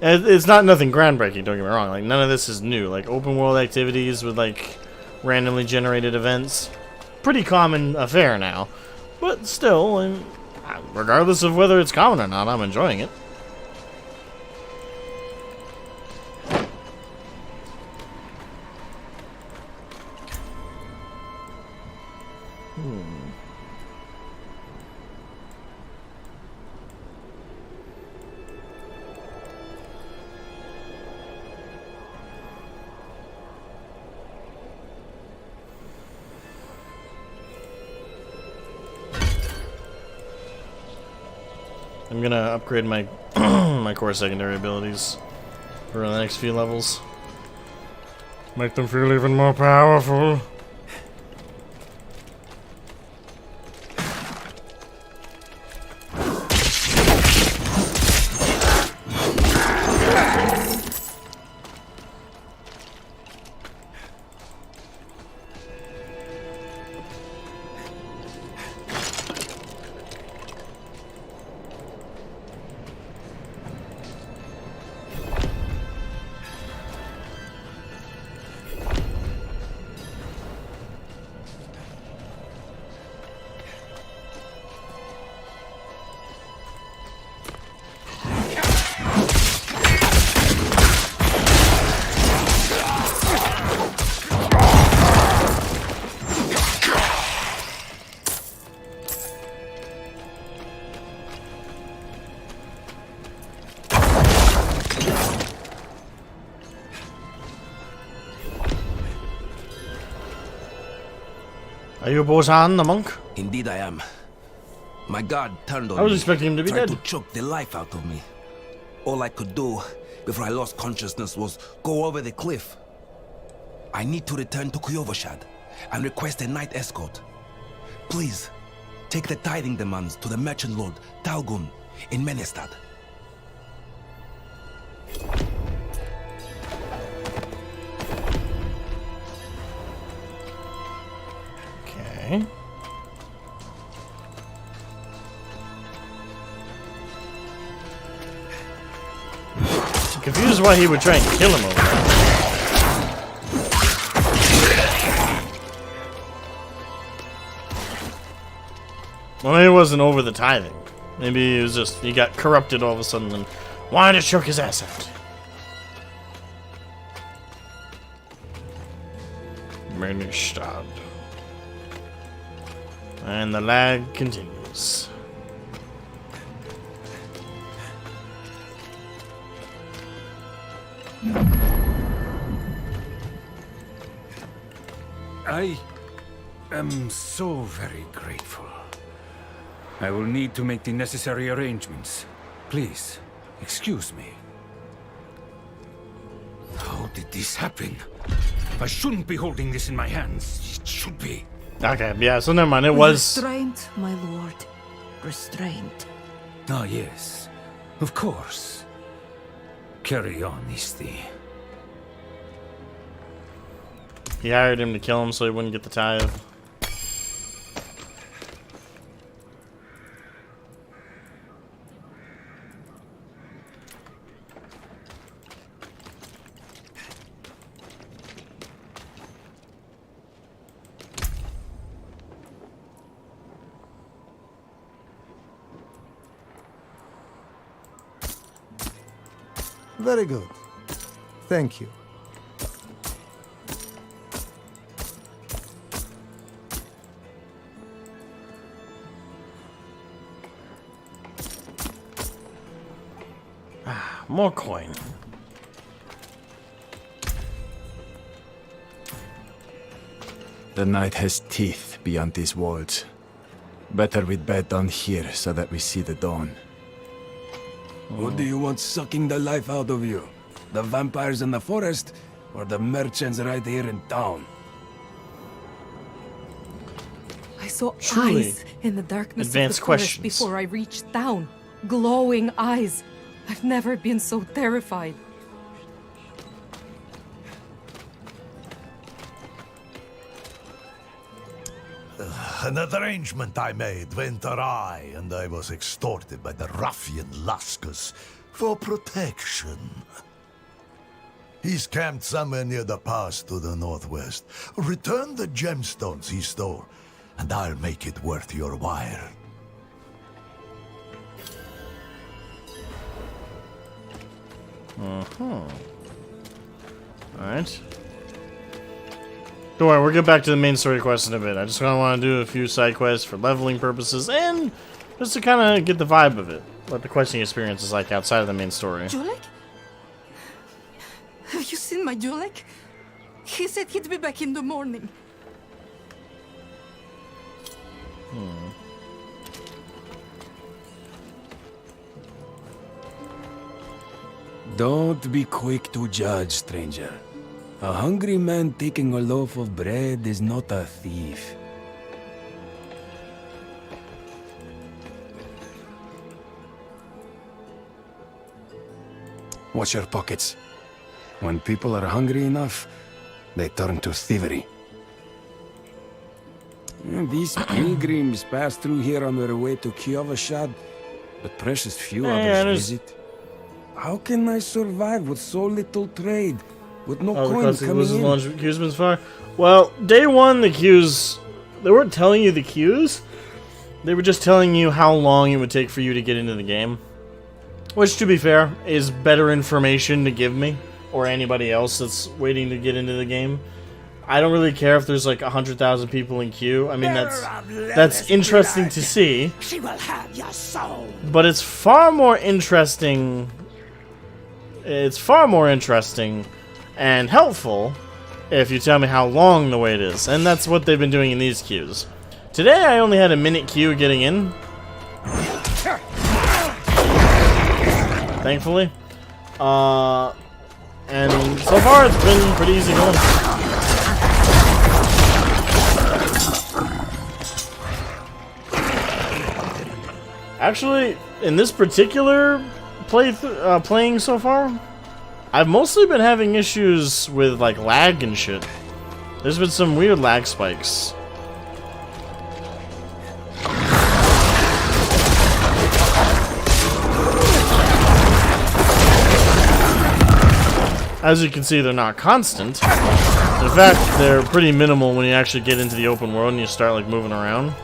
It's not nothing groundbreaking, don't get me wrong. Like, none of this is new. Like, open-world activities with, like, randomly generated events. Pretty common affair now. But still, regardless of whether it's common or not, I'm enjoying it. I'm gonna upgrade my my core secondary abilities for the next few levels. Make them feel even more powerful. Are you Bozan, the monk? Indeed I am. My guard turned on me. I was expecting him to be tried dead. to choke the life out of me. All I could do before I lost consciousness was go over the cliff. I need to return to Kyovashad and request a night escort. Please, take the tithing demands to the merchant lord, Talgun, in Menestad. Okay. I'm confused why he would try and kill him over there. Well, maybe it wasn't over the tithing. Maybe it was just he got corrupted all of a sudden and wanted to choke his ass out. Menestad. And the lag continues. I am so very grateful. I will need to make the necessary arrangements. Please, excuse me. How did this happen? I shouldn't be holding this in my hands. It should be. Okay, yeah, so never mind. It was. Restraint, my lord. Restraint. Ah, yes. Of course. Carry on, Isti. He hired him to kill him so he wouldn't get the tithe. Very good. Thank you. More coin. The night has teeth beyond these walls. Better we bed down here so that we see the dawn. Who do you want sucking the life out of you? The vampires in the forest, or the merchants right here in town? I saw Truly eyes in the darkness advanced of the forest questions. before I reached town. Glowing eyes. I've never been so terrified. An arrangement I made went awry, and I was extorted by the ruffian Laskus for protection. He's camped somewhere near the pass to the northwest. Return the gemstones he stole, and I'll make it worth your while. Alright. Don't worry, we'll get back to the main story quest in a bit. I just kind of want to do a few side quests for leveling purposes and just to kind of get the vibe of it. What the questing experience is like outside of the main story. Julek? Have you seen my Julek? He said he'd be back in the morning. Don't be quick to judge, stranger. A hungry man taking a loaf of bread is not a thief. Watch your pockets. When people are hungry enough, they turn to thievery. These pilgrims pass through here on their way to Kyovashad, but precious few others visit. How can I survive with so little trade? With no coin coming in? Launch queues been far. Well, day one, the queues, they weren't telling you the queues. They were just telling you how long it would take for you to get into the game. Which, to be fair, is better information to give me, or anybody else that's waiting to get into the game. I don't really care if there's like 100,000 people in queue. I mean, that's interesting to see. She will have your soul. But it's far more interesting. It's far more interesting and helpful if you tell me how long the wait is. And that's what they've been doing in these queues. Today I only had a minute queue getting in. Thankfully. And so far it's been pretty easy going. Actually, in this particular playing so far, I've mostly been having issues with like lag and shit. There's been some weird lag spikes. As you can see, they're not constant. In fact, they're pretty minimal when you actually get into the open world and you start like moving around.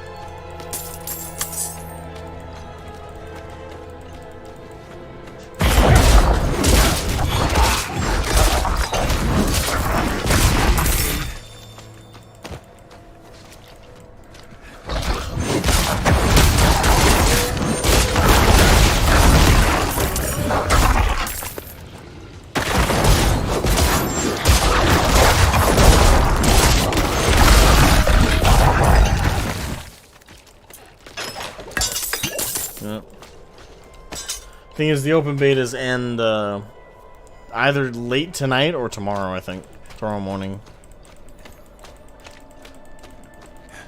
Thing is, the open betas end either late tonight or tomorrow, I think. Tomorrow morning.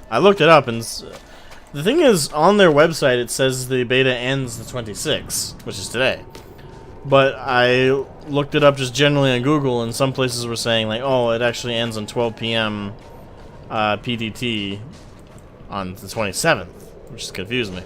I looked it up, and the thing is, on their website it says the beta ends the 26th, which is today. But I looked it up just generally on Google, and some places were saying, like, oh, it actually ends on 12 p.m. PDT on the 27th, which just confused me.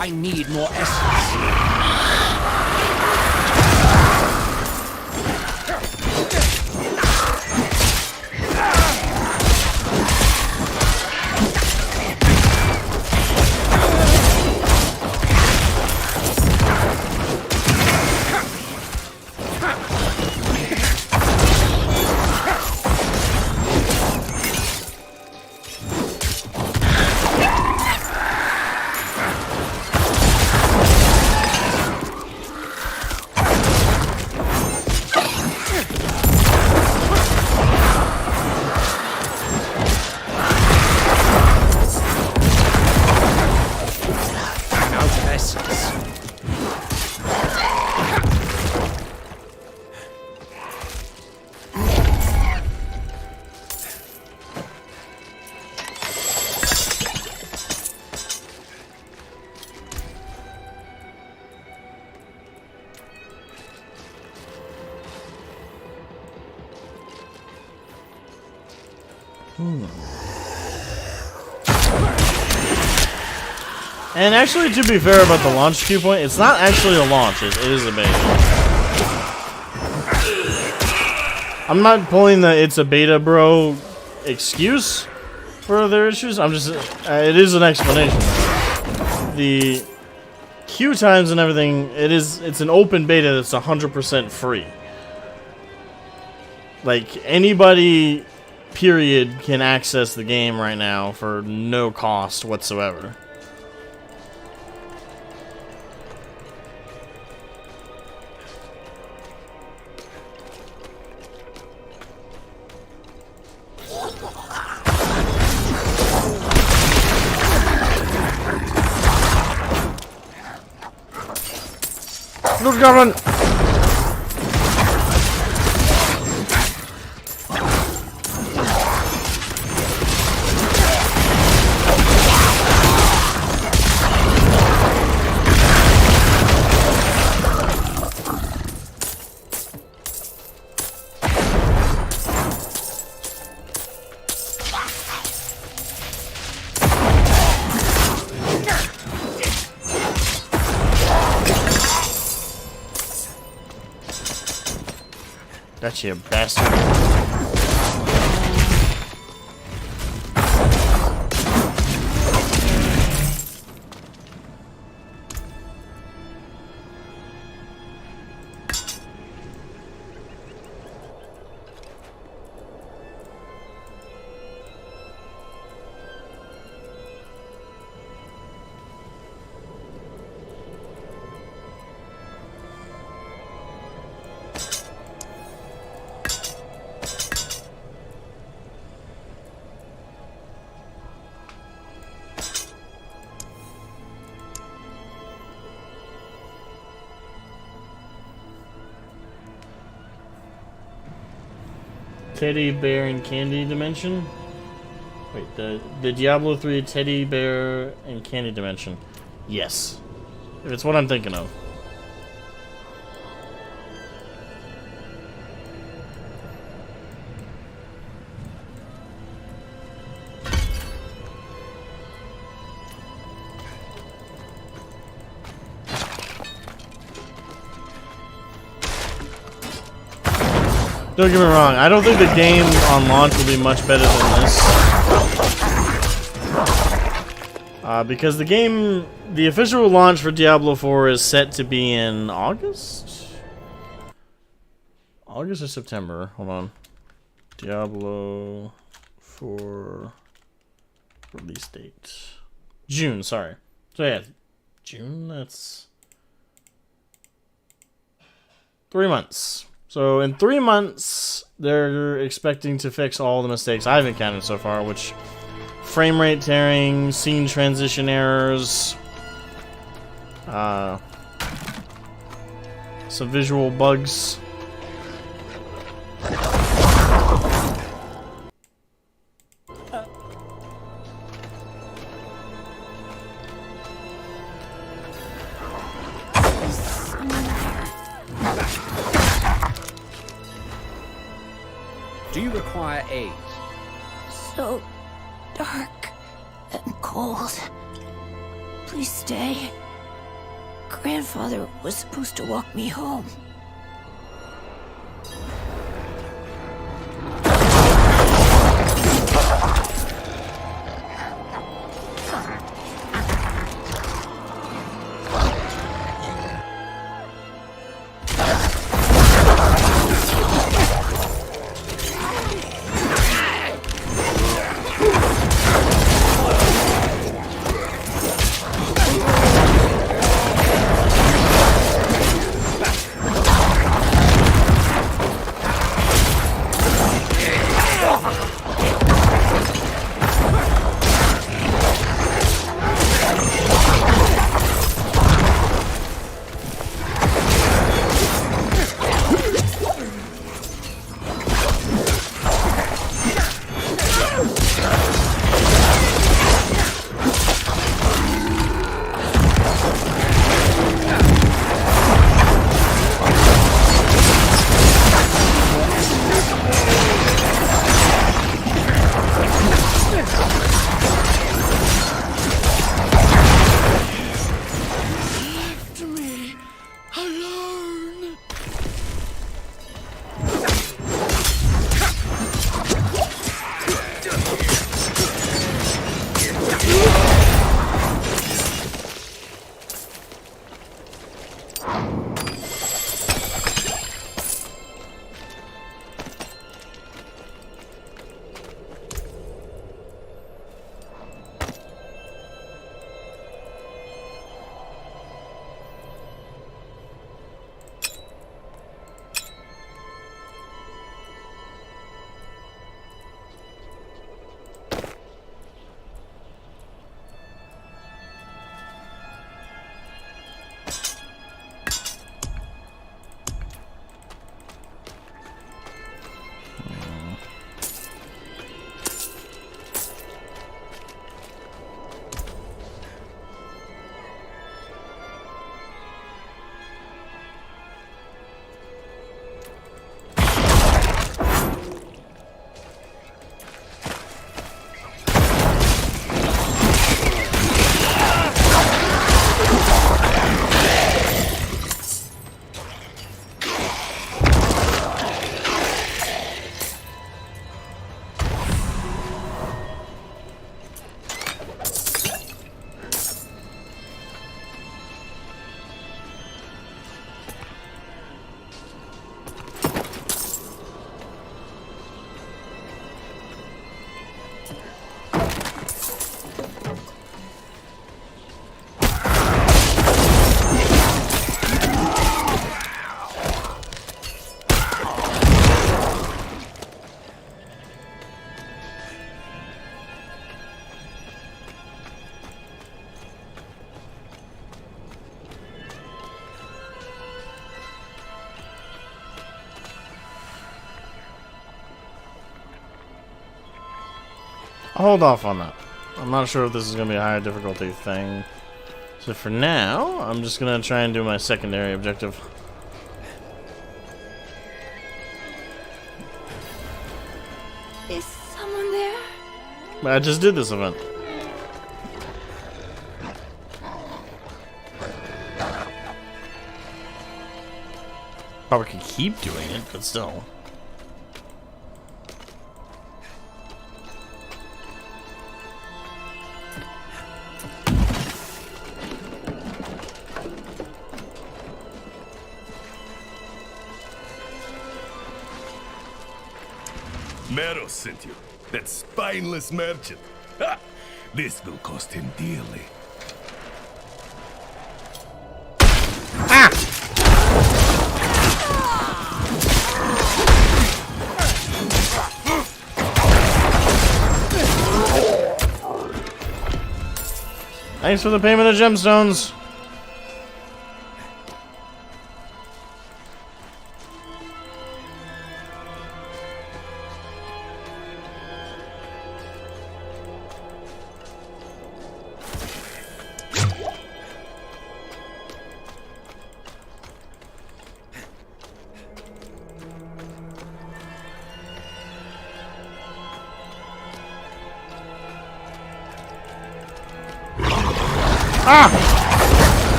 I need more essence. And actually, to be fair about the launch queue point, it's not actually a launch, it is a beta. I'm not pulling the "it's a beta, bro" excuse for their issues. I'm just, it is an explanation. The queue times and everything, it's an open beta that's 100% free. Like, anybody, period, can access the game right now for no cost whatsoever. Look, Goblin! Gotcha, you bastard. Teddy bear and candy dimension? Wait, the Diablo 3 teddy bear and candy dimension. Yes. If it's what I'm thinking of. Don't get me wrong, I don't think the game on launch will be much better than this. Because the official launch for Diablo 4 is set to be in August? August or September? Hold on. Diablo 4 release date. June, sorry. So yeah, June, that's 3 months. So in 3 months, they're expecting to fix all the mistakes I've encountered so far, which frame rate tearing, scene transition errors, some visual bugs. Do you require aid? So dark and cold. Please stay. Grandfather was supposed to walk me home. I'll hold off on that. I'm not sure if this is going to be a higher difficulty thing. So for now, I'm just going to try and do my secondary objective. Is someone there? I just did this event. Probably could keep doing it, but still. Meros sent you. That spineless merchant. Ha! This will cost him dearly. Thanks for the payment of gemstones.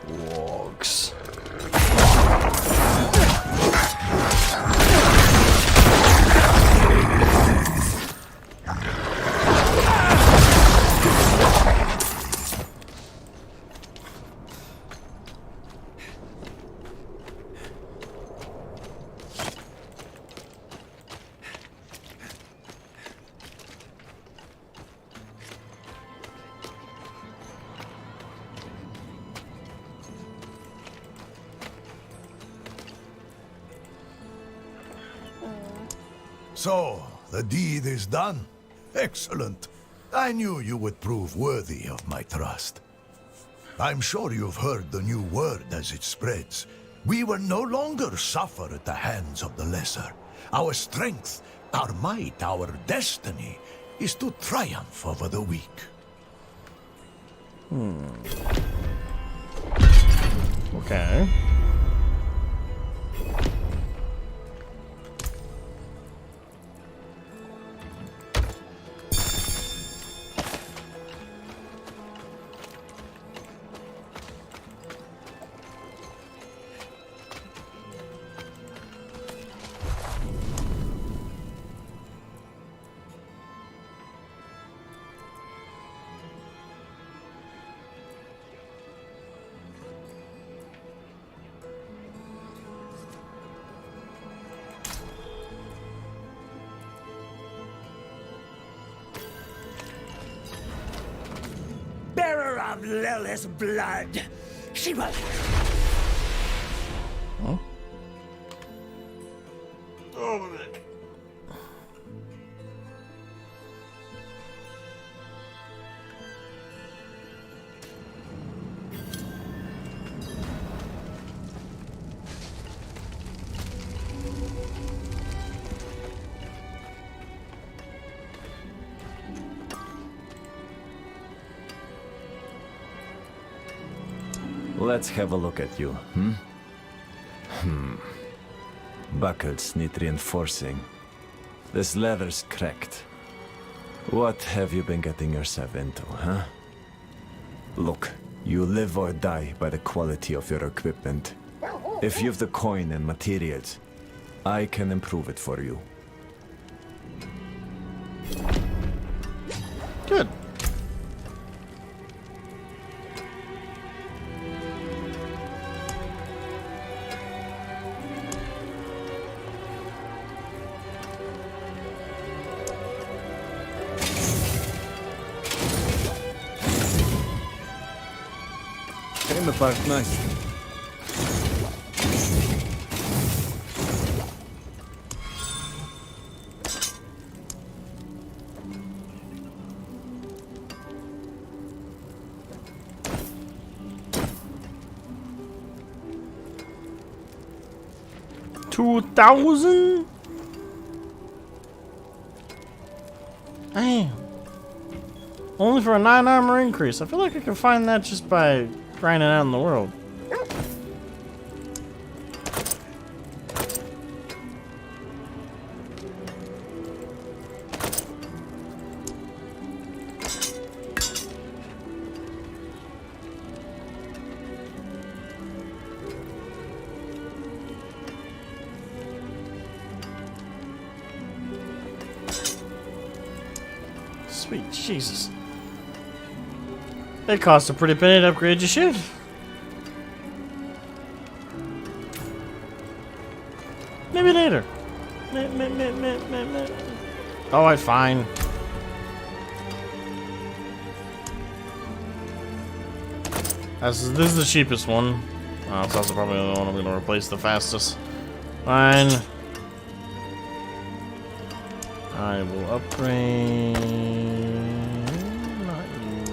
Wogs. So, the deed is done. Excellent. I knew you would prove worthy of my trust. I'm sure you've heard the new word as it spreads. We will no longer suffer at the hands of the lesser. Our strength, our might, our destiny is to triumph over the weak. Okay. Bearer of Lilith's blood, she will... Huh? Let's have a look at you, Buckles need reinforcing. This leather's cracked. What have you been getting yourself into, huh? Look, you live or die by the quality of your equipment. If you've the coin and materials, I can improve it for you. Good. Came apart nicely. $2,000? Damn. Only for a 9 armor increase. I feel like I can find that just by grinding out in the world. Sweet Jesus. It costs a pretty penny to upgrade your shit. Maybe later. Alright, fine. This is the cheapest one. It's also probably the one I'm going to replace the fastest. Fine. I will upgrade. Not you.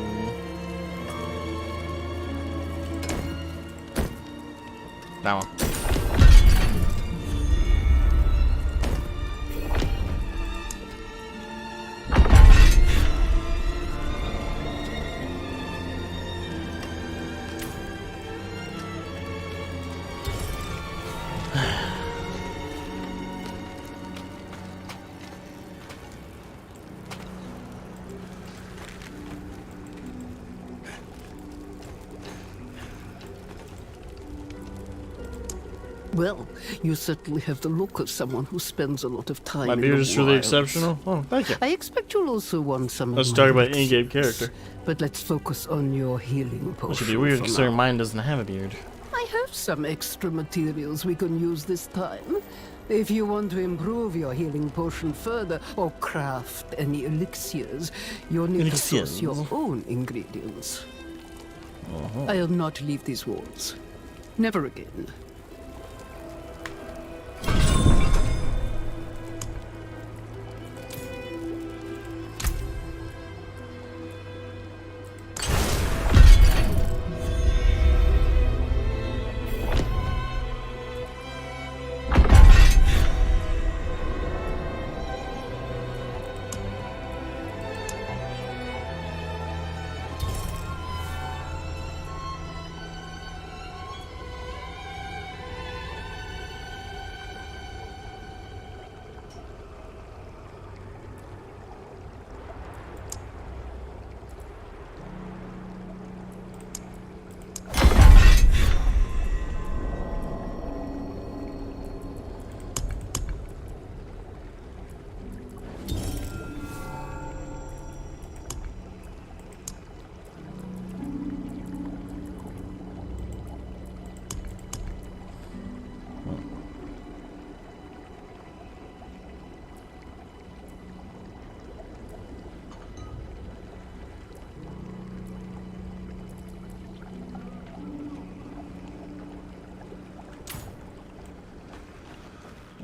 That one. Well, you certainly have the look of someone who spends a lot of time. My beard is truly exceptional. Oh, thank you. I expect you'll also want some. Let's talk about in-game character. But let's focus on your healing potion. Which would be weird considering mine doesn't have a beard. I have some extra materials we can use this time. If you want to improve your healing potion further or craft any elixirs, you'll need to source your own ingredients. I'll not leave these walls. Never again.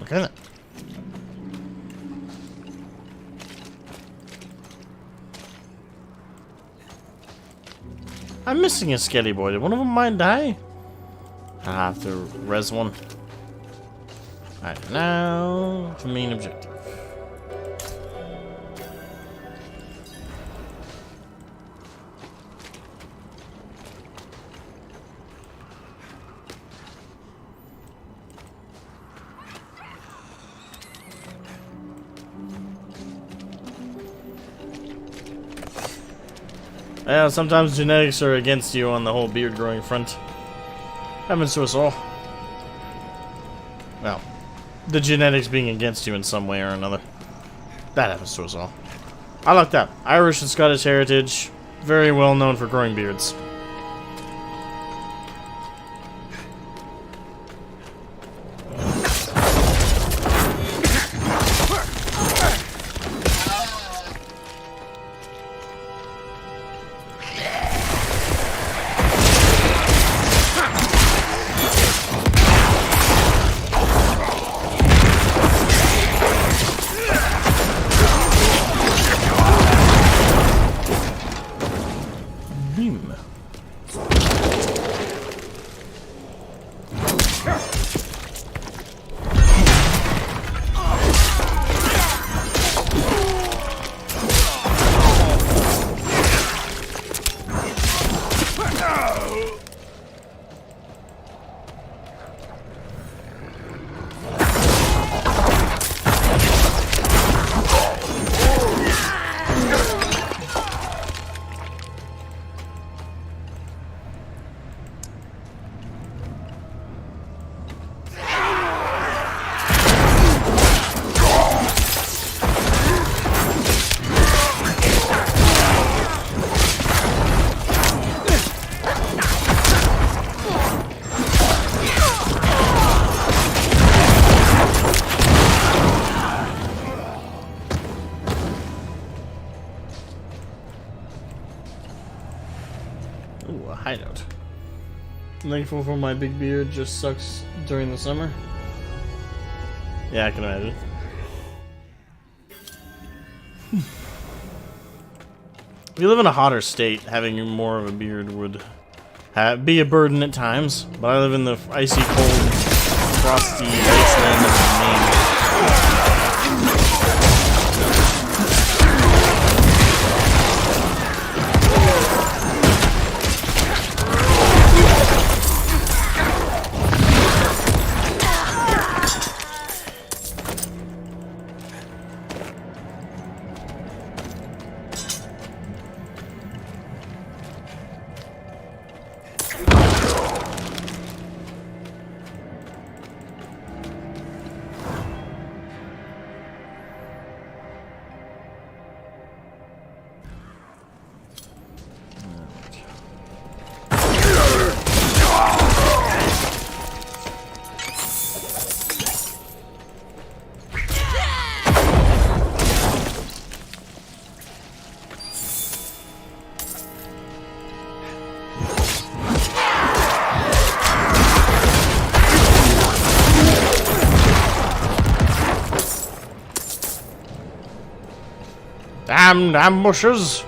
Okay then. I'm missing a skelly boy. Did one of them might die? I have to res one. Alright, now the main objective. Yeah, sometimes genetics are against you on the whole beard growing front. Happens to us all. Well, the genetics being against you in some way or another. That happens to us all. I like that. Irish and Scottish heritage, very well known for growing beards. hideout. I'm thankful for my big beard just sucks during the summer. Yeah, I can imagine. If you live in a hotter state, having more of a beard would be a burden at times. But I live in the icy cold, frosty wasteland of Maine. Damned ambushes!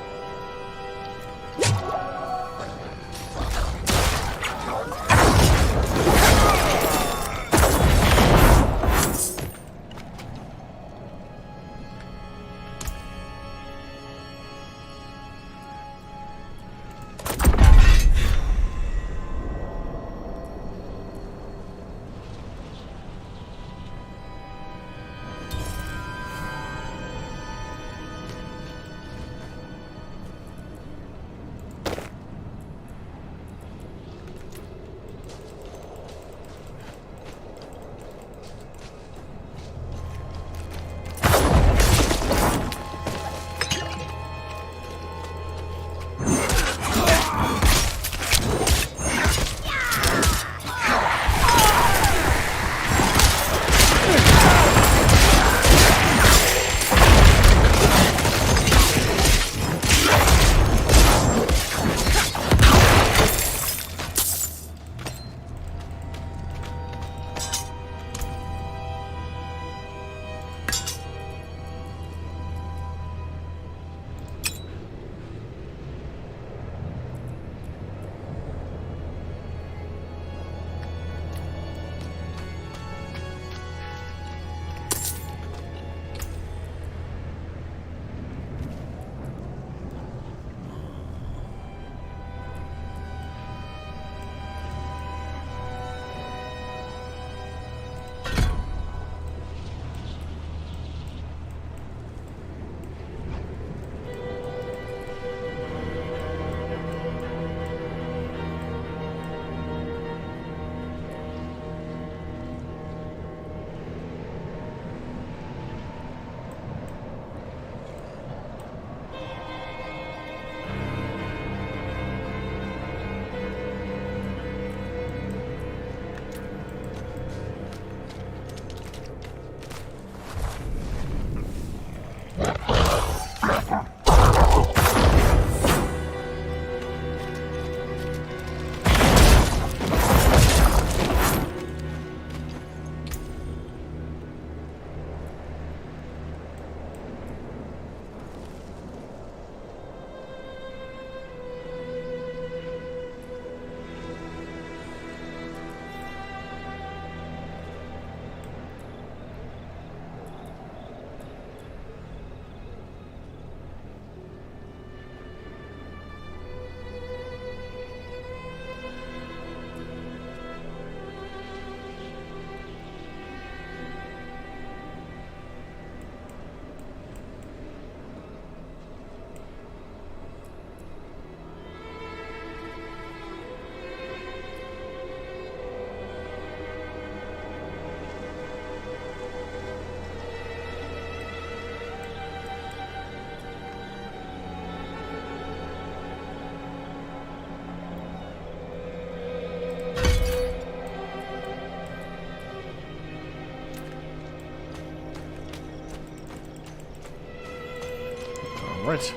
Right.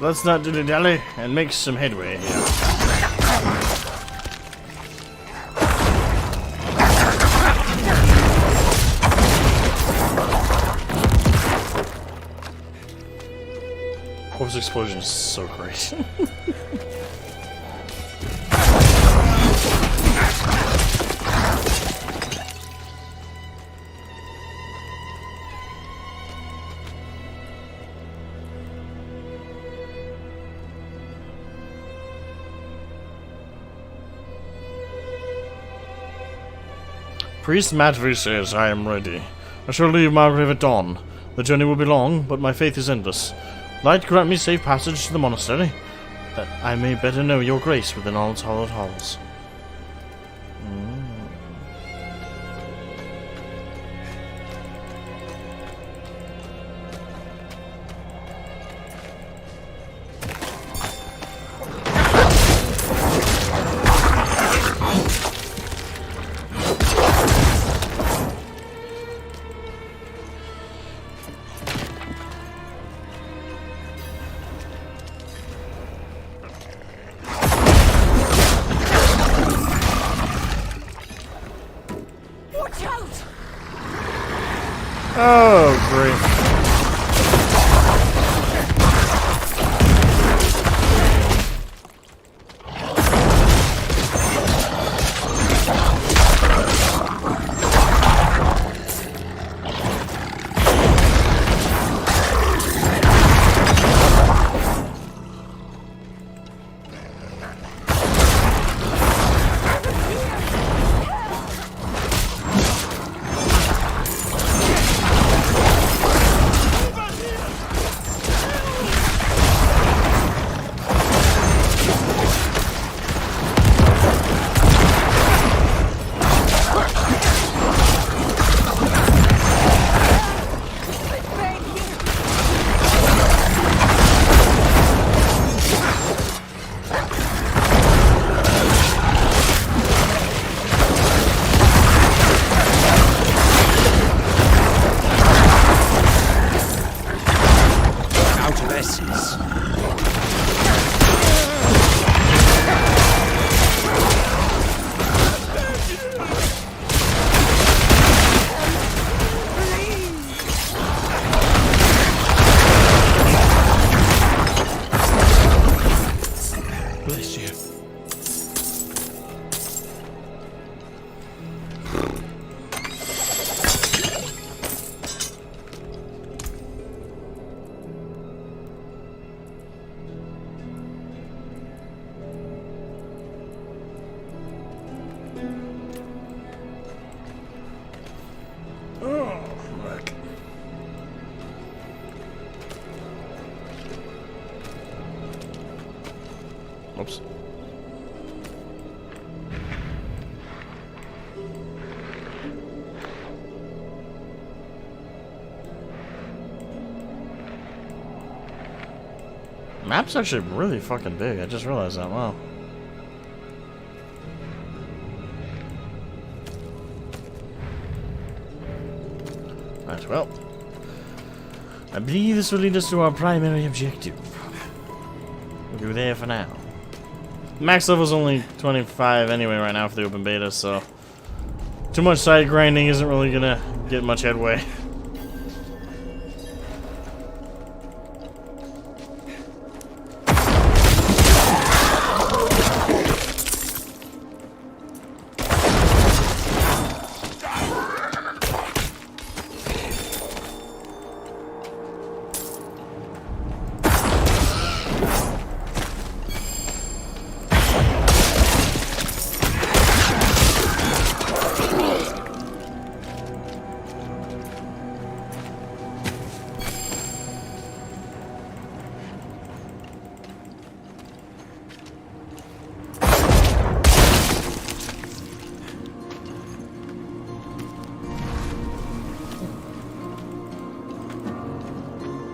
So let's not dilly-dally and make some headway here. Corpse explosion is so great. Priest Matvi says I am ready. I shall leave my grave at dawn. The journey will be long, but my faith is endless. Light, grant me safe passage to the monastery, that I may better know your grace within all its hallowed halls. Oh, great. Oops. Map's actually really fucking big. I just realized that. Wow. Right, well. I believe this will lead us to our primary objective. We'll go there for now. Max level's only 25 anyway right now for the open beta, so too much side grinding isn't really gonna get much headway.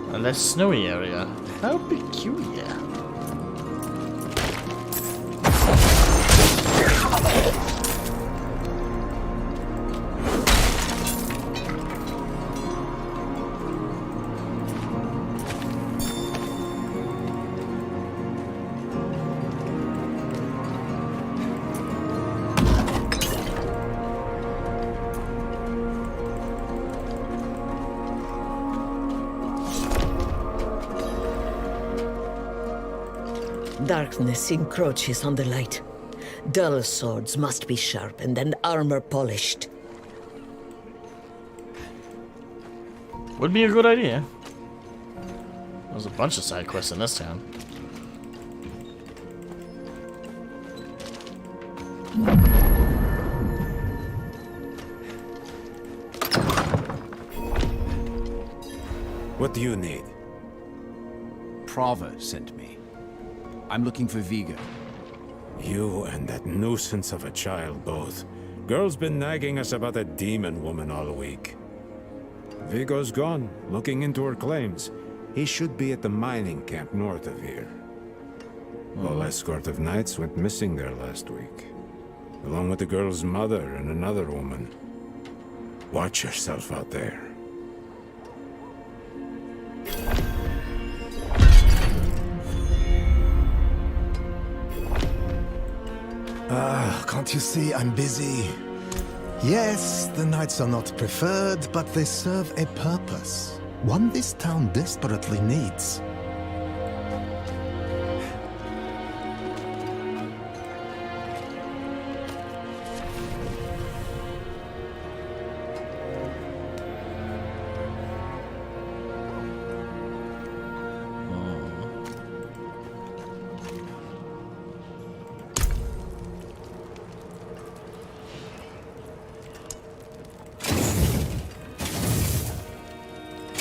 A less snowy area. How peculiar. Darkness encroaches on the light. Dull swords must be sharpened and armor polished. Would be a good idea. There's a bunch of side quests in this town. What do you need? Prava sent me. I'm looking for Viga. You and that nuisance of a child both. Girl's been nagging us about a demon woman all week. Vigo's gone, looking into her claims. He should be at the mining camp north of here. Whole escort of knights went missing there last week, along with the girl's mother and another woman. Watch yourself out there. Can't you see I'm busy? Yes, the knights are not preferred, but they serve a purpose. One this town desperately needs.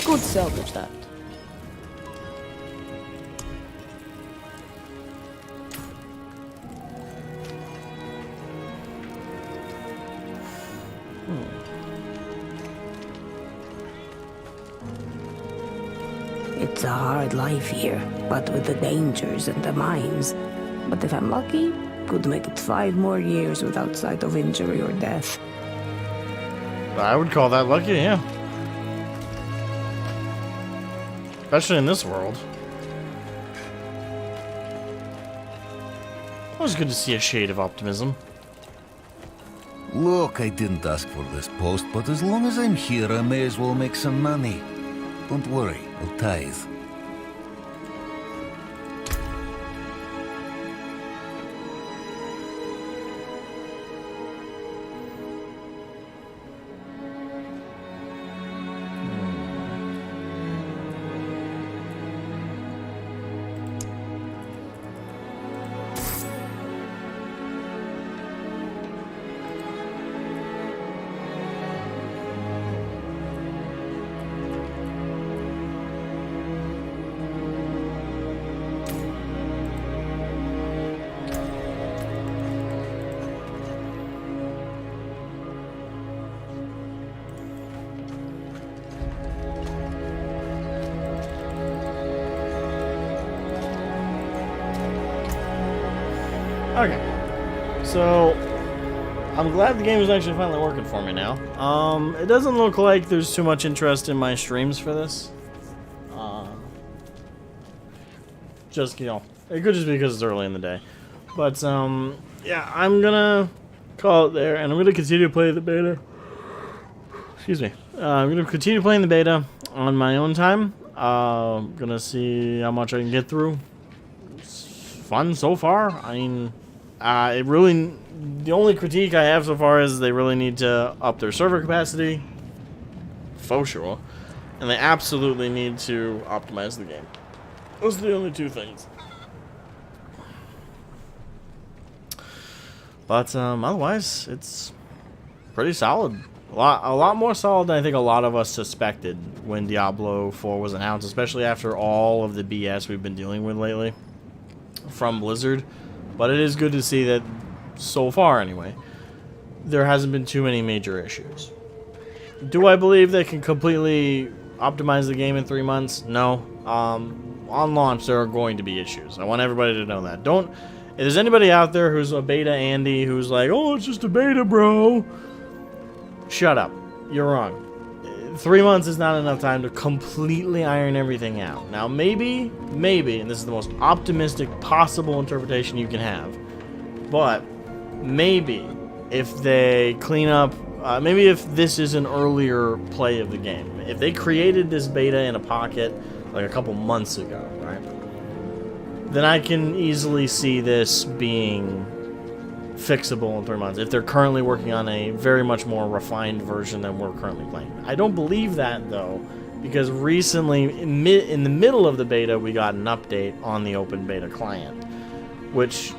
Could salvage that. It's a hard life here, but with the dangers and the mines. But if I'm lucky, could make it 5 more years without sight of injury or death. I would call that lucky, yeah. Especially in this world. Always good to see a shade of optimism. Look, I didn't ask for this post, but as long as I'm here, I may as well make some money. Don't worry, I'll tithe. Okay, so I'm glad the game is actually finally working for me now. It doesn't look like there's too much interest in my streams for this. Just, you know, it could just be because it's early in the day. But, yeah, I'm gonna call it there, and I'm gonna continue to play the beta. Excuse me. I'm gonna continue playing the beta on my own time. Gonna see how much I can get through. It's fun so far. I mean, it really, the only critique I have so far is they really need to up their server capacity, for sure, and they absolutely need to optimize the game. Those are the only two things. But otherwise, it's pretty solid. A lot more solid than I think a lot of us suspected when Diablo 4 was announced, especially after all of the BS we've been dealing with lately from Blizzard. But it is good to see that, so far anyway, there hasn't been too many major issues. Do I believe they can completely optimize the game in 3 months? No. On launch, there are going to be issues. I want everybody to know that. If there's anybody out there who's a beta Andy who's like, oh, it's just a beta, bro. Shut up. You're wrong. 3 months is not enough time to completely iron everything out. Now, maybe, and this is the most optimistic possible interpretation you can have, but maybe if they clean up, maybe if this is an earlier play of the game, if they created this beta in a pocket like a couple months ago, right? then I can easily see this being fixable in 3 months if they're currently working on a very much more refined version than we're currently playing. I don't believe that, though, because recently, in the middle of the beta, we got an update on the open beta client, which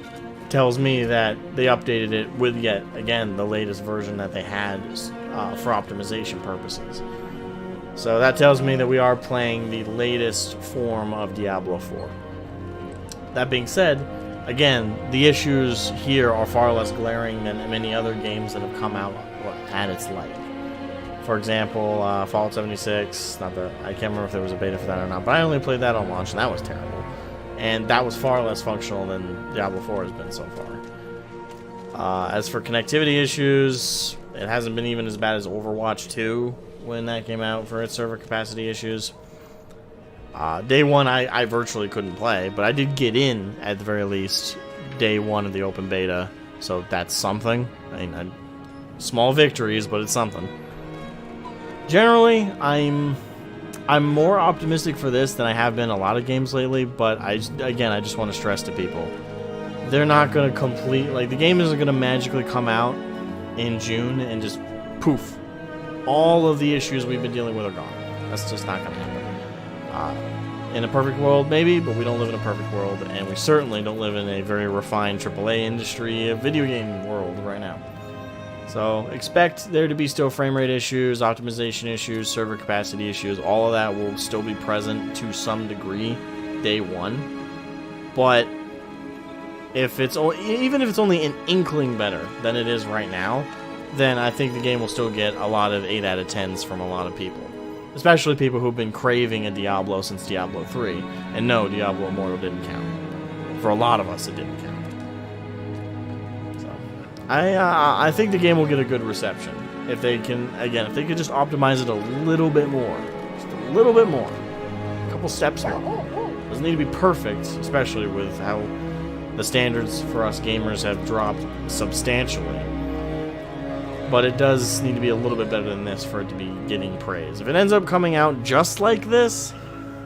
tells me that they updated it with, yet again, the latest version that they had for optimization purposes. So that tells me that we are playing the latest form of Diablo 4. That being said, again, the issues here are far less glaring than many other games that have come out at its light. For example, Fallout 76, not that I can't remember if there was a beta for that or not, but I only played that on launch, and that was terrible. And that was far less functional than Diablo 4 has been so far. As for connectivity issues, it hasn't been even as bad as Overwatch 2 when that came out for its server capacity issues. Day one, I virtually couldn't play, but I did get in, at the very least, day one of the open beta, so that's something. I mean, small victories, but it's something. Generally, I'm more optimistic for this than I have been a lot of games lately, but I just want to stress to people, they're not going to the game isn't going to magically come out in June and just poof, all of the issues we've been dealing with are gone. That's just not going to happen. In a perfect world, maybe, but we don't live in a perfect world, and we certainly don't live in a very refined AAA industry, a video game world right now. So expect there to be still frame rate issues, optimization issues, server capacity issues. All of that will still be present to some degree day one. But even if it's only an inkling better than it is right now, then I think the game will still get a lot of 8 out of 10s from a lot of people. Especially people who've been craving a Diablo since Diablo 3. And no, Diablo Immortal didn't count. For a lot of us, it didn't count. So, I think the game will get a good reception. If they can, again, if they could just optimize it a little bit more. Just a little bit more. A couple steps more. Doesn't need to be perfect, especially with how the standards for us gamers have dropped substantially. But it does need to be a little bit better than this for it to be getting praise. If it ends up coming out just like this,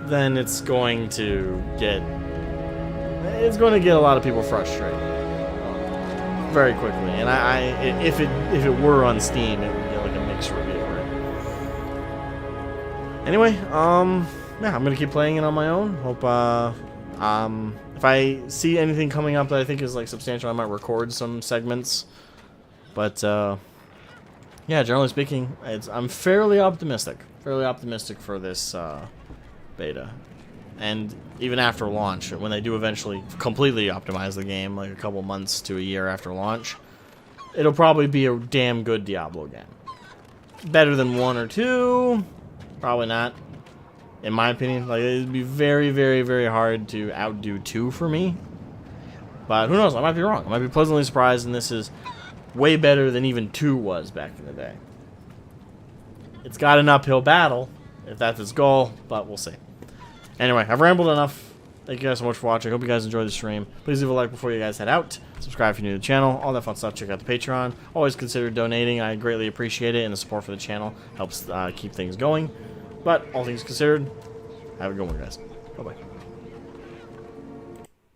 then it's going to get a lot of people frustrated very quickly. And if it were on Steam, it would be like a mixed review, right? Anyway, yeah, I'm gonna keep playing it on my own. Hope if I see anything coming up that I think is like substantial, I might record some segments. But yeah, generally speaking, I'm fairly optimistic for this beta. And even after launch, when they do eventually completely optimize the game, like a couple months to a year after launch, it'll probably be a damn good Diablo game. Better than 1 or 2, probably not, in my opinion. Like, it'd be very, very, very hard to outdo 2 for me. But who knows? I might be wrong. I might be pleasantly surprised, and this is way better than even 2 was back in the day. It's got an uphill battle, if that's its goal, but we'll see. Anyway, I've rambled enough. Thank you guys so much for watching. I hope you guys enjoyed the stream. Please leave a like before you guys head out. Subscribe if you're new to the channel. All that fun stuff. Check out the Patreon. Always consider donating. I greatly appreciate it, and the support for the channel helps keep things going. But all things considered, have a good one, guys. Bye-bye.